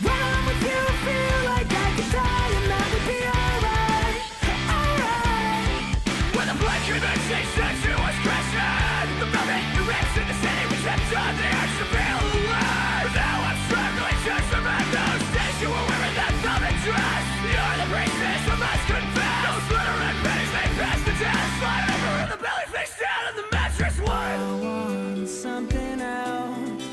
When I'm with you, I feel like I could die, and that would be alright, alright. When the black human takes that you was crashing, the velvet, the rips, and the city we kept on the urge to feel alive. But now I'm struggling to survive those days you were wearing that velvet dress. You're the priestess I must confess. Those glitter and pennies may pass the test. Slide over in the belly, face down in the mattress. What? I want something else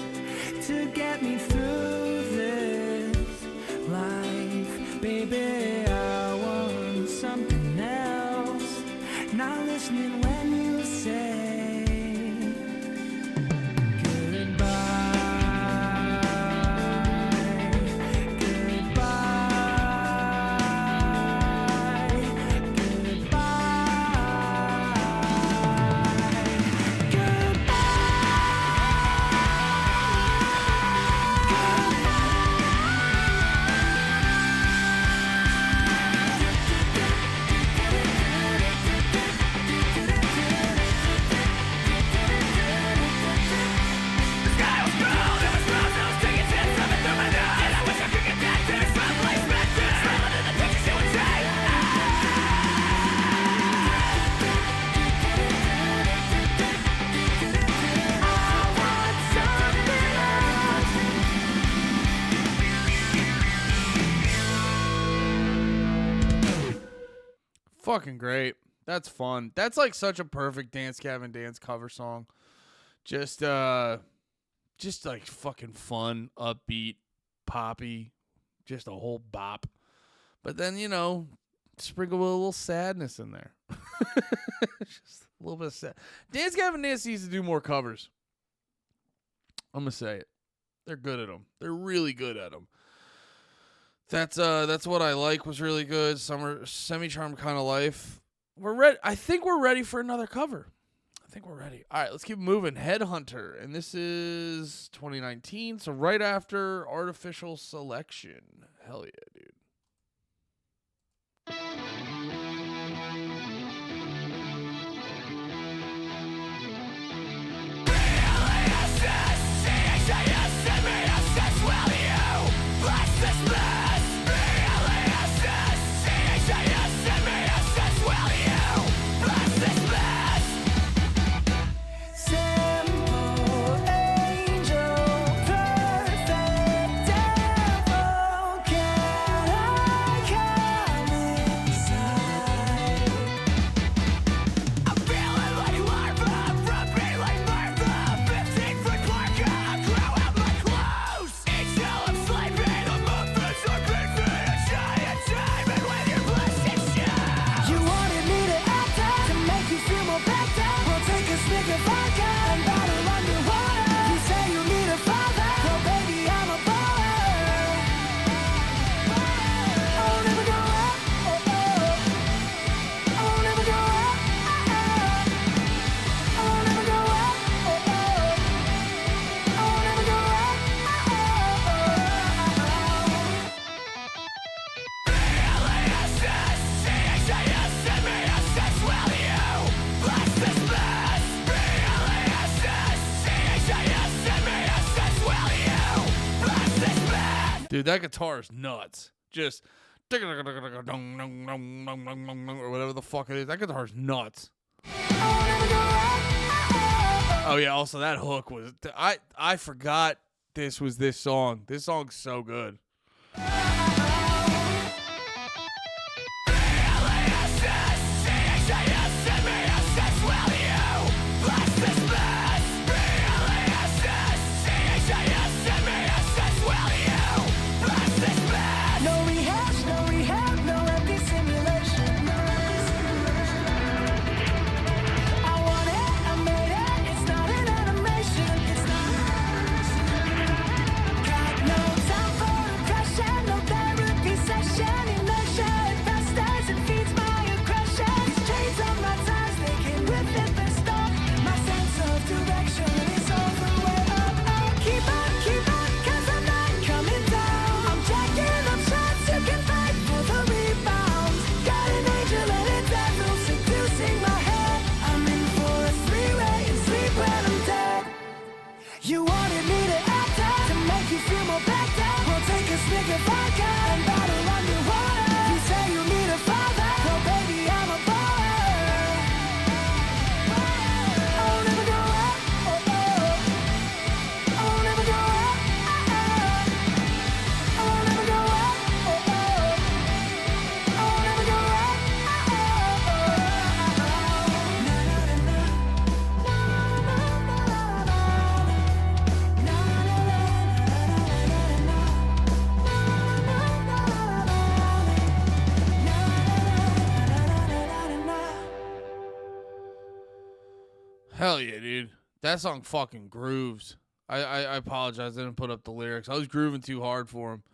to get me through this life, baby. I want something else. Not listening when you say Fucking great. That's fun. That's like such a perfect Dance Gavin Dance cover song. Just like fucking fun, upbeat, poppy, just a whole bop. But then, sprinkle with a little sadness in there. Just a little bit of sad. Dance Gavin Dance needs to do more covers. I'm going to say it. They're good at them. They're really good at them. That's what I like was really good. Summer Semi-Charmed Kind of Life. We're ready. I think we're ready for another cover. I think we're ready. All right, let's keep moving. Headhunter, and this is 2019, so right after Artificial Selection. Hell yeah, dude. Dude, that guitar is nuts. Just or whatever the fuck it is. That guitar is nuts. Oh yeah, also that hook was I forgot this was this song. This song's so good. Hell yeah, dude. That song fucking grooves. I apologize. I didn't put up the lyrics. I was grooving too hard for him.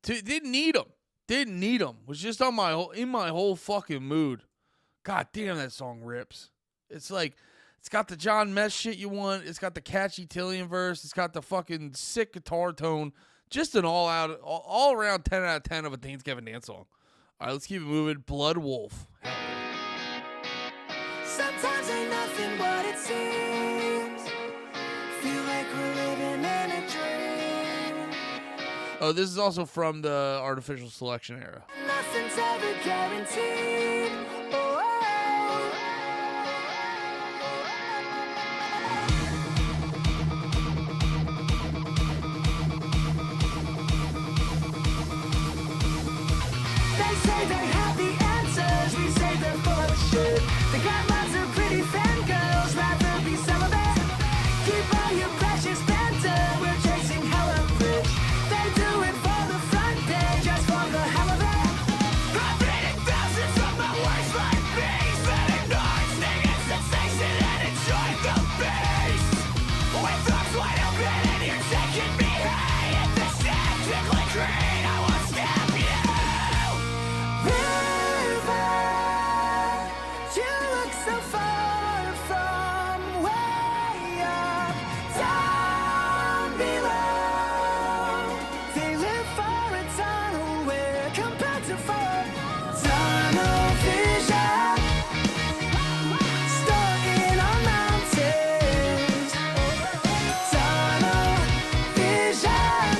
Didn't need them. Didn't need them. Was just in my whole fucking mood. God damn, that song rips. It's like, it's got the John Mess shit you want. It's got the catchy Tillian verse. It's got the fucking sick guitar tone. Just an all around 10 out of 10 of a Dance Gavin Dance song. All right, let's keep it moving. Blood Wolf. Sometimes ain't nothing what it seems. Feel like we're living in a dream. Oh, this is also from the Artificial Selection era. Nothing's ever guaranteed. Oh, they say they have the answers. We say they're pretty fangirls rather be celibate. Keep all your precious banter, we're chasing hella rich. They do it for the front page, just for the hell of it. I've read thousands of my worst like bees that ignore stinging sensation and enjoy the beast. With arms wide open and you're taking me high at this tactically green, I won't stop you. River, you look so far from way up down below. They live for a tunnel we're compelled to follow. Tunnel vision, stuck in our mountains. Tunnel vision,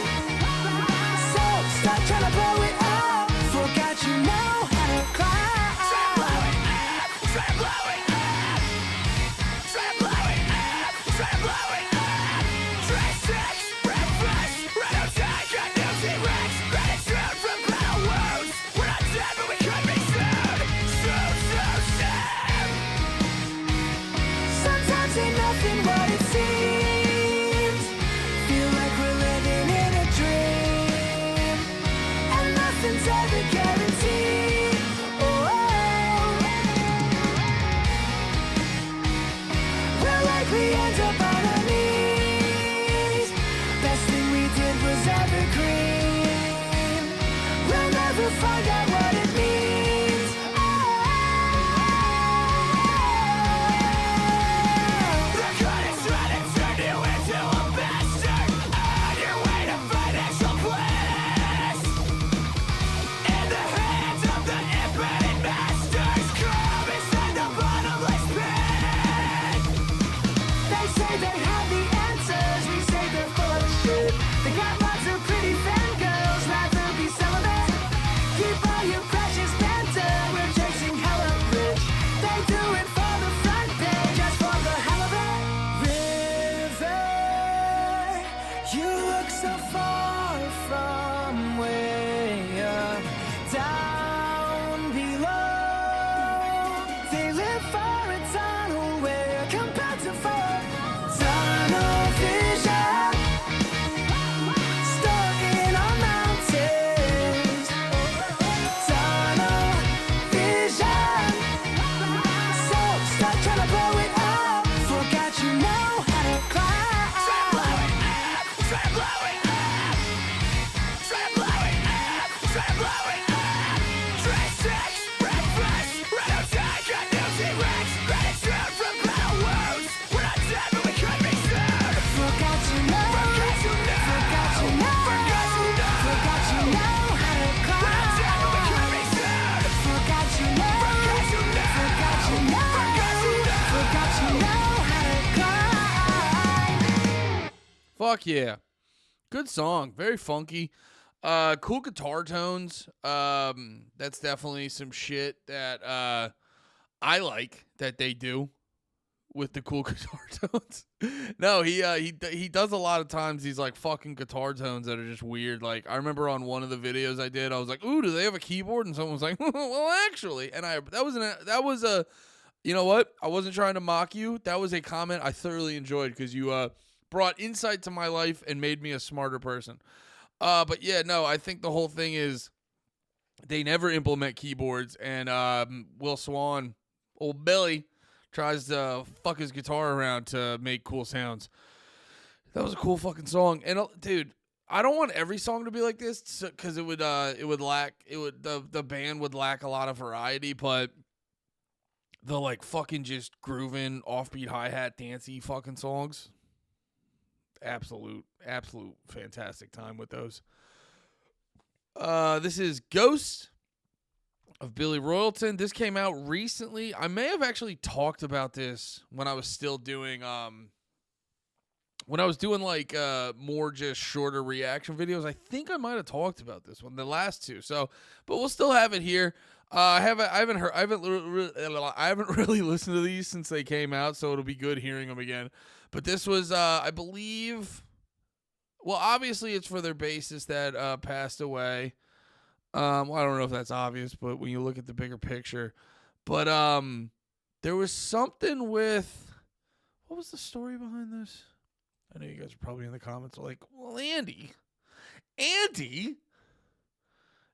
so stop trying to blow it up. Forgot you know how to climb. Try to blow it up, try to blow it up. Try to blow it up, try to blow it up. Trash sex, breakfast, right outside, got no T-Rex. Gratitude from battle wounds. We're not dead, but we could be soon. Soon. Sometimes ain't nothing what it seems. Feel like we're living in a dream, and nothing's ever guaranteed. We'll likely end up on our knees. Best thing we did was evergreen. We'll never find out what it means. The goddess trying to turn you into a bastard on your way to financial bliss. In the hands of the infinite masters, come inside the bottomless pit. They say they have the answers, we say they're full of shit. They got lots of pretty fangirls, rather be celibate. Keep all your precious banter, we're chasing hella rich. They do it for the front page, just for the hell of it. River, you look so far from way up down below. They live for a tunnel we're compelled to follow. Tunnel vision, stuck in our mountains. Tunnel vision, so stop trying to blow it up. Forgot you know how to climb. Try to blow it up, try to blow it up. Try to blow it up, try to blow it up. Trash sex, breakfast, right outside, got no T-Rex. Gratitude from battle wounds. We're not dead, but we could be soon. Forgot you know, forgot you know, forgot you know, forgot you know, forgot you know how to climb. We're not dead, but we could be soon. Forgot you know, forgot you know, forgot you know, forgot you know how to climb. Fuck yeah. Good song. Very funky. Cool guitar tones. That's definitely some shit that I like that they do with the cool guitar tones. No, he does a lot of times these like fucking guitar tones that are just weird. Like I remember on one of the videos I did, I was like, "Ooh, do they have a keyboard?" And someone was like, "Well, actually." And that was a you know what? I wasn't trying to mock you. That was a comment I thoroughly enjoyed because you brought insight to my life and made me a smarter person. But yeah, no, I think the whole thing is they never implement keyboards, and Will Swan, old Billy, tries to fuck his guitar around to make cool sounds. That was a cool fucking song, and dude, I don't want every song to be like this because the band would lack a lot of variety, but the like fucking just grooving offbeat hi-hat dancey fucking songs, absolute fantastic time with those. This is Ghost of Billy Royalton. This came out recently. I may have actually talked about this when I was still doing like more just shorter reaction videos. I think I might have talked about this one, the last two. So, but we'll still have it here. I haven't really listened to these since they came out, so it'll be good hearing them again. But this was, I believe, well, obviously it's for their bassist that passed away. Well, I don't know if that's obvious, but when you look at the bigger picture, but There was something with, what was the story behind this? I know you guys are probably in the comments like, well, Andy,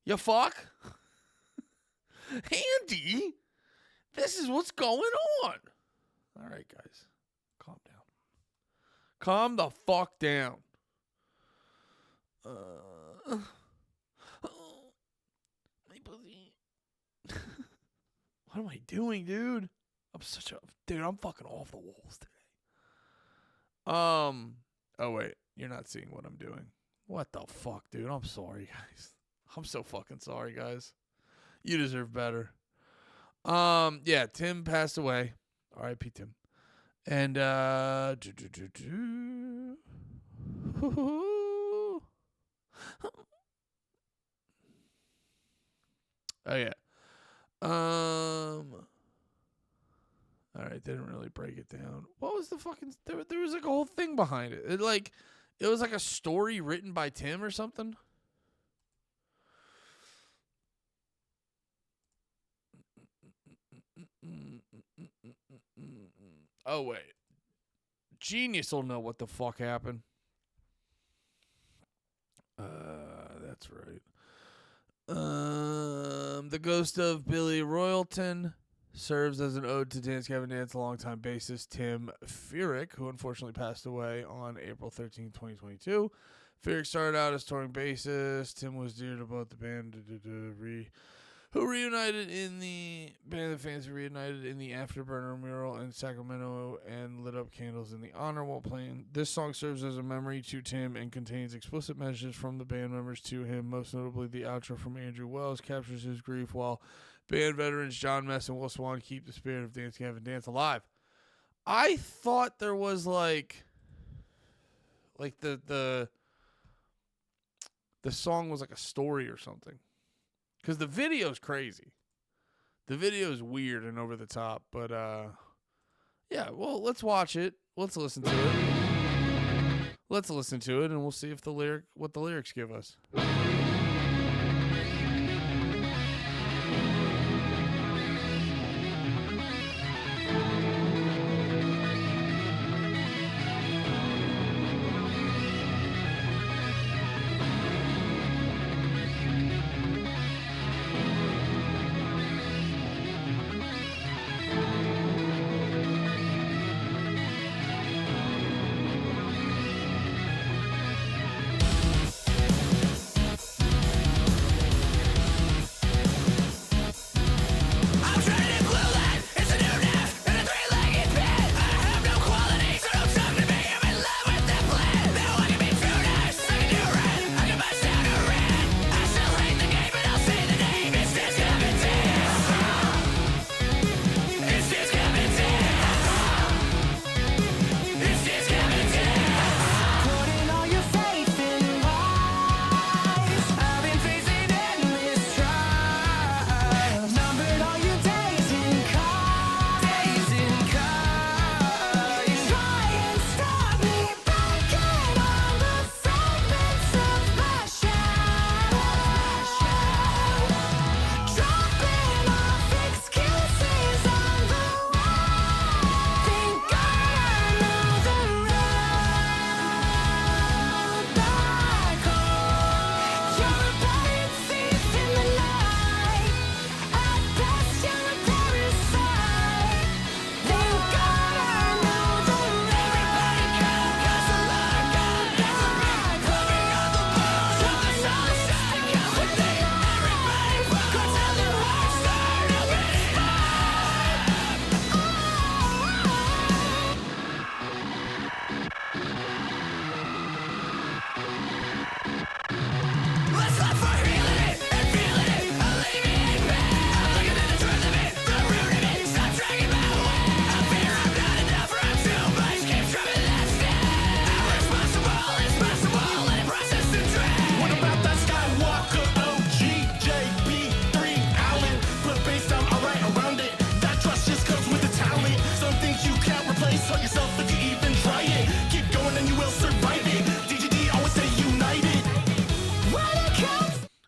you fuck? Andy, this is what's going on. All right, guys, calm down. Calm the fuck down. My pussy. What am I doing, dude? I'm fucking off the walls today. Oh wait, you're not seeing what I'm doing. What the fuck, dude? I'm sorry, guys. I'm so fucking sorry, guys. You deserve better. Yeah, Tim passed away. R.I.P. Tim. And oh yeah. All right, didn't really break it down. What was the fucking? There was like a whole thing behind it. It was like a story written by Tim or something. Oh wait, Genius will know what the fuck happened. That's right. The ghost of Billy Royalton serves as an ode to Dance Gavin Dance, longtime bassist Tim Furyk, who unfortunately passed away on April 13, 2022. Furyk started out as touring bassist. Tim was dear to both the band who reunited in the band. The fans reunited in the Afterburner mural in Sacramento and lit up candles in the honor while playing. This song serves as a memory to Tim and contains explicit messages from the band members to him. Most notably, the outro from Andrew Wells captures his grief, while band veterans John Mess and Will Swan keep the spirit of Dance Gavin Dance alive. I thought there was like the song was like a story or something. Because the video's crazy. The video is weird and over the top. But, yeah, well, let's watch it. Let's listen to it. Let's listen to it, and we'll see if what the lyrics give us.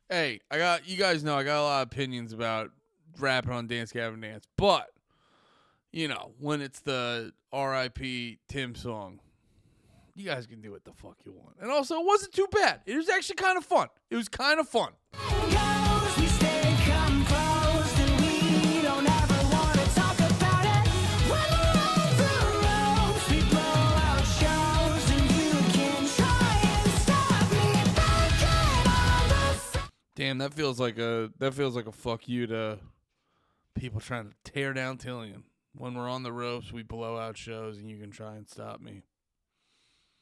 Hey, you guys know I got a lot of opinions about rapping on Dance Gavin Dance, but you know, when it's the R.I.P. Tim song, you guys can do what the fuck you want. And also, it wasn't too bad. It was actually kind of fun. It was kind of fun. We stay composed and we don't ever want to talk about it. When we're on the ropes, we blow out shows and you can try and stop me back on the Damn, that feels like a fuck you to people trying to tear down Tillian. When we're on the ropes, we blow out shows and you can try and stop me.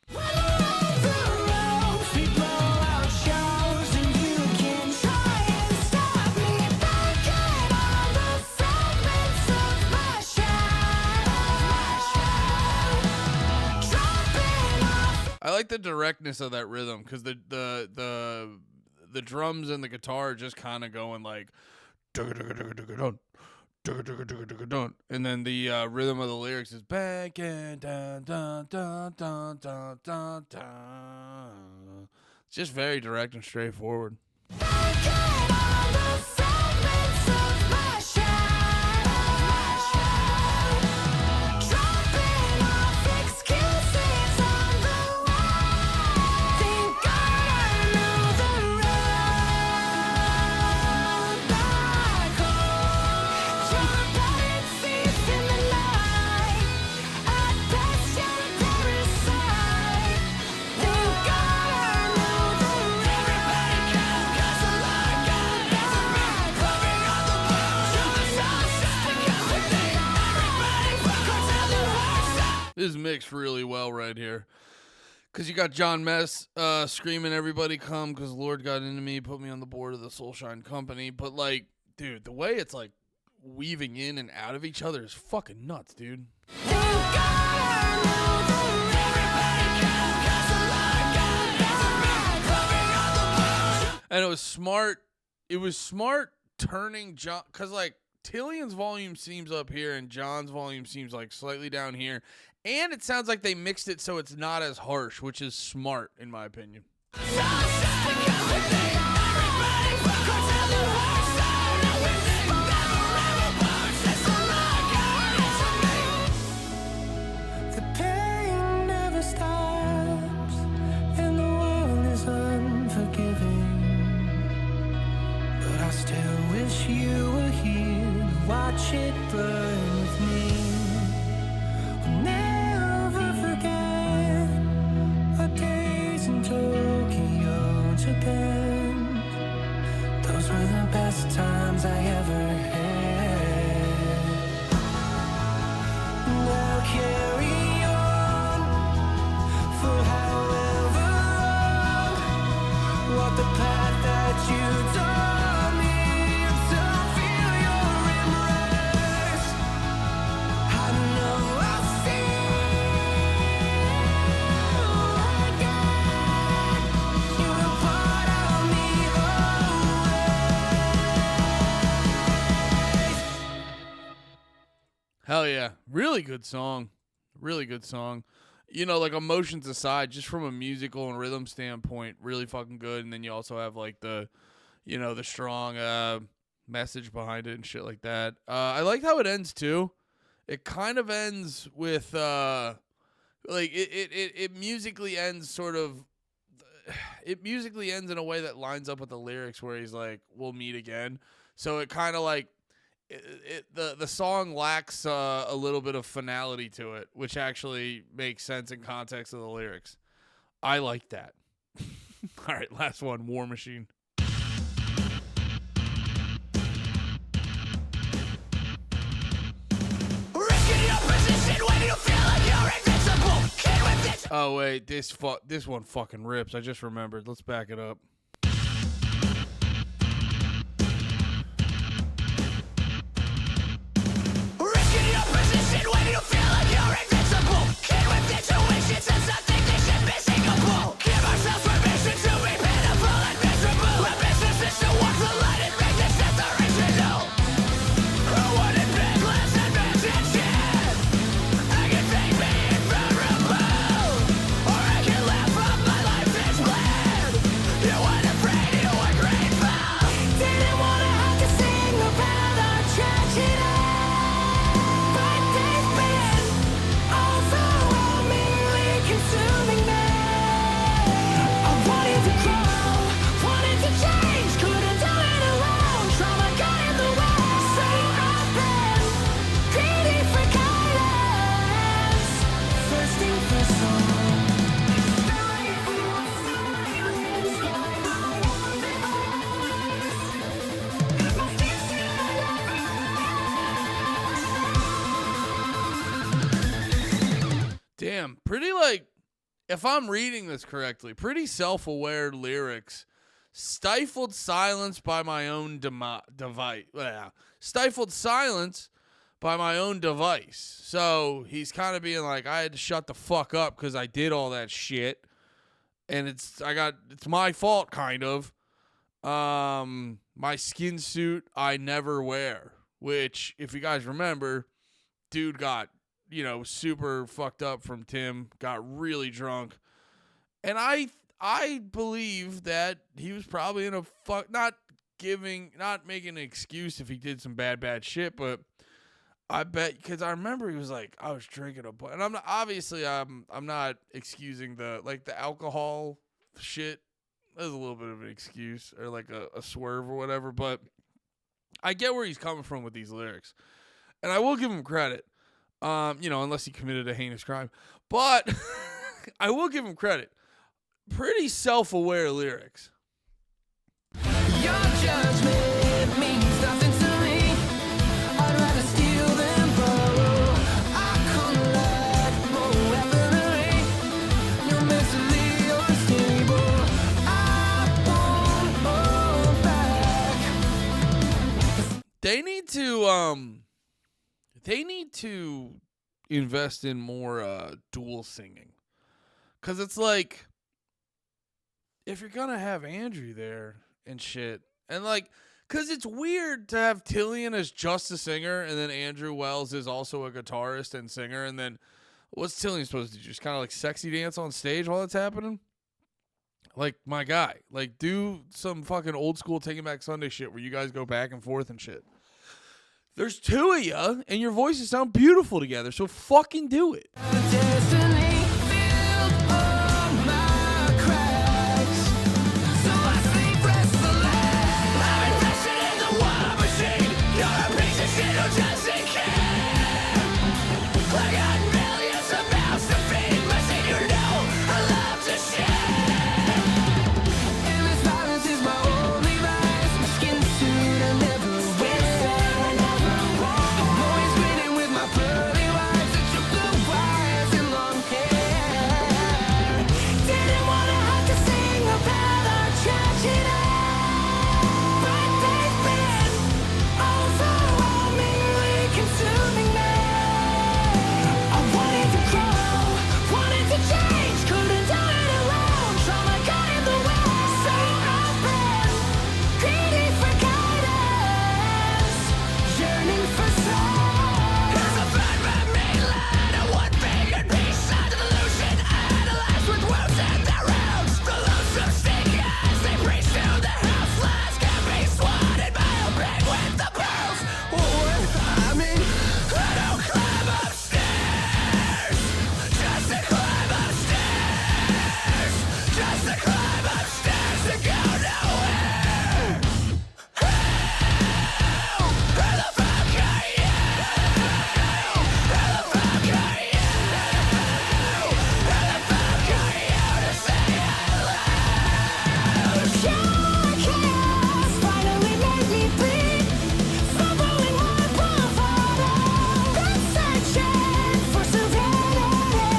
When we're on the ropes, we blow out shows and you can try and stop me back on the fragments of my show. Dropping off. I like the directness of that rhythm because the drums and the guitar are just kind of going like dun, and then the rhythm of the lyrics is back and dun dun dun dun dun dun dun. It's just very direct and straightforward. Back on the fragments of my show. Dropping off excuses on the wall. Thank God I know the road back home. Jumping thief in the night. At best you're a parasite. Thank God I know the road. Everybody come 'cause the Lord God is around. Covering all the bones. You're the sunshine. Come with me. Everybody go tell the world. This is mixed really well right here. Because you got John Mess screaming, everybody come, because Lord got into me, put me on the board of the Soulshine Company. But, like, dude, the way it's, like, weaving in and out of each other is fucking nuts, dude. Thank God I know the road. Everybody come 'cause the Lord God is around. Covering all the bones. And it was smart. It was smart turning John, because, like, Tillian's volume seems up here and John's volume seems, like, slightly down here. And it sounds like they mixed it so it's not as harsh, which is smart, in my opinion. Sunshine, come with me. Everybody go tell the world. So now we sing never ever parts. That's the Lord God is for me. The pain never stops, and the world is unforgiving. But I still wish you were here to watch it burn with me. I'll never forget our days in Tokyo, Japan. Those were the best times I ever had. And I'll carry on for however long. Walk the path that you taught me to feel your embrace. I know I'll see you again. You were part of me always. Hell yeah. Really good song. Really good song. You know, like, emotions aside, just from a musical and rhythm standpoint, really fucking good. And then you also have, like, the, you know, the strong message behind it and shit like that. I like how it ends, too. It kind of ends with, like, it musically ends sort of, it musically ends in a way that lines up with the lyrics where he's like, we'll meet again. So it kind of like, the song lacks a little bit of finality to it, which actually makes sense in context of the lyrics. I like that. All right, last one, War Machine. Risking your position when you feel like you're invincible. Kid with it. Oh, wait, this one fucking rips. I just remembered. Let's back it up. Risking your position when you feel like you're invincible. Kid with intuition says something they should be singable. Give ourselves permission to be pitiful and miserable. Our business is to walk the line and make this death original. Who wouldn't be less than attention? I can fake being vulnerable, or I can laugh up my life is bland. You Damn, pretty like, if I'm reading this correctly, pretty self-aware lyrics. Stifled silence by my own device. Stifled silence by my own device. So he's kind of being like, I had to shut the fuck up because I did all that shit, and it's my fault, kind of. My skin suit I never wear, which, if you guys remember, dude got, super fucked up from Tim, got really drunk. And I believe that he was probably in a not making an excuse if he did some bad shit, but I bet, because I remember he was like, I was drinking a bunch. And I'm not excusing the alcohol shit. There's a little bit of an excuse or like a swerve or whatever, but I get where he's coming from with these lyrics. And I will give him credit. Unless he committed a heinous crime. But I will give him credit. Pretty self-aware lyrics. Your judgment means nothing to me. I'd rather steal than borrow. I couldn't let more weaponry. You're mentally unstable. I won't hold back. They need to invest in more dual singing. Cause it's like, if you're gonna have Andrew there and shit, and cause it's weird to have Tillian as just a singer, and then Andrew Wells is also a guitarist and singer, and then what's Tillian supposed to do? Just kind of sexy dance on stage while it's happening? My guy, do some fucking old school Taking Back Sunday shit where you guys go back and forth and shit. There's two of you, and your voices sound beautiful together, so fucking do it. Destiny filled all my cracks. So I sleep restfully. I'm invested in the war machine. You're a piece of shit who doesn't care. I got millions of mouths to feed, but see, I love to share. And this violence is my only vice. My skin suit I never wear. I'm always winning with my pearly whites and your blue wires and long hair. Didn't wanna have to sing about our tragedy, but they've been overwhelmingly consuming me. I wanted to grow, wanted to change, couldn't do it alone. Trauma got in the way, so I've been greedy for guidance, yearning for soul. As I find my mainline, I want bigger piece of delusion, idolized with wounds and their roots. The loathsome stickers they preach to the houseless can be swatted by a pig with the pearls. I mean, I don't climb upstairs, just to climb upstairs, just to climb upstairs to go nowhere. Who the fuck are you? Who the fuck are you? Who the fuck are you to say hello? Your chaos finally made me bleed, fumbling my bravado. Been searching for serenity,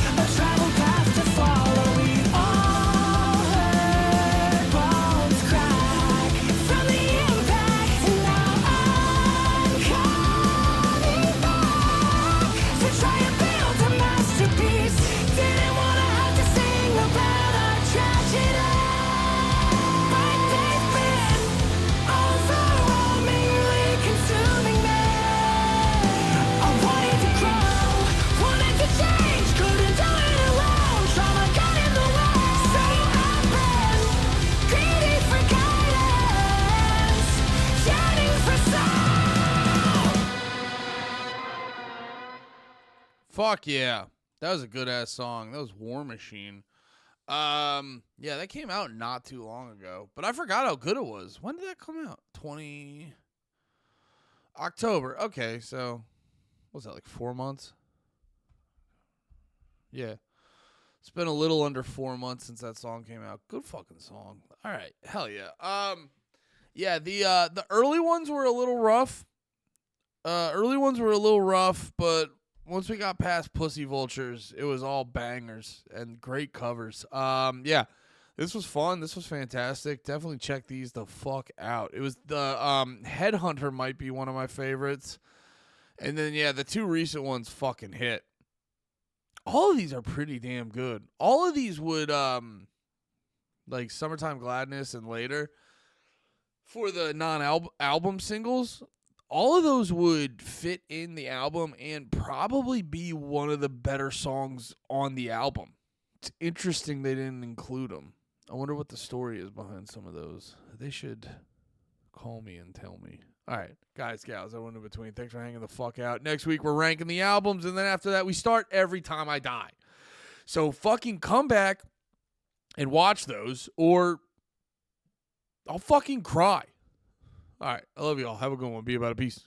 a travel path to follow. We all heard bones crack from the impact, and now I'm coming back to try and build a masterpiece. Didn't wanna have to sing about our tragedy, but they've been overwhelmingly consuming me. I wanted to grow, wanted to change, couldn't do it alone. Trauma got in the way, so I've been greedy for guidance, yearning for soul. Fuck yeah. That was a good ass song. That was War Machine. Yeah, that came out not too long ago, but I forgot how good it was. When did that come out? October. Okay, so what was that, 4 months? Yeah. It's been a little under 4 months since that song came out. Good fucking song. All right. Hell yeah. Yeah, the early ones were a little rough. But once we got past Pussy Vultures, it was all bangers and great covers. Yeah, this was fun. This was fantastic. Definitely check these the fuck out. It was the Headhunter might be one of my favorites. And then, yeah, the two recent ones fucking hit. All of these are pretty damn good. All of these would, like Summertime Gladness and Later, for the non-album singles, all of those would fit in the album and probably be one of the better songs on the album. It's interesting they didn't include them. I wonder what the story is behind some of those. They should call me and tell me. All right, guys, gals, everyone in between, thanks for hanging the fuck out. Next week, we're ranking the albums, and then after that, we start Every Time I Die. So fucking come back and watch those, or I'll fucking cry. All right, I love you all. Have a good one. Be about it. Peace.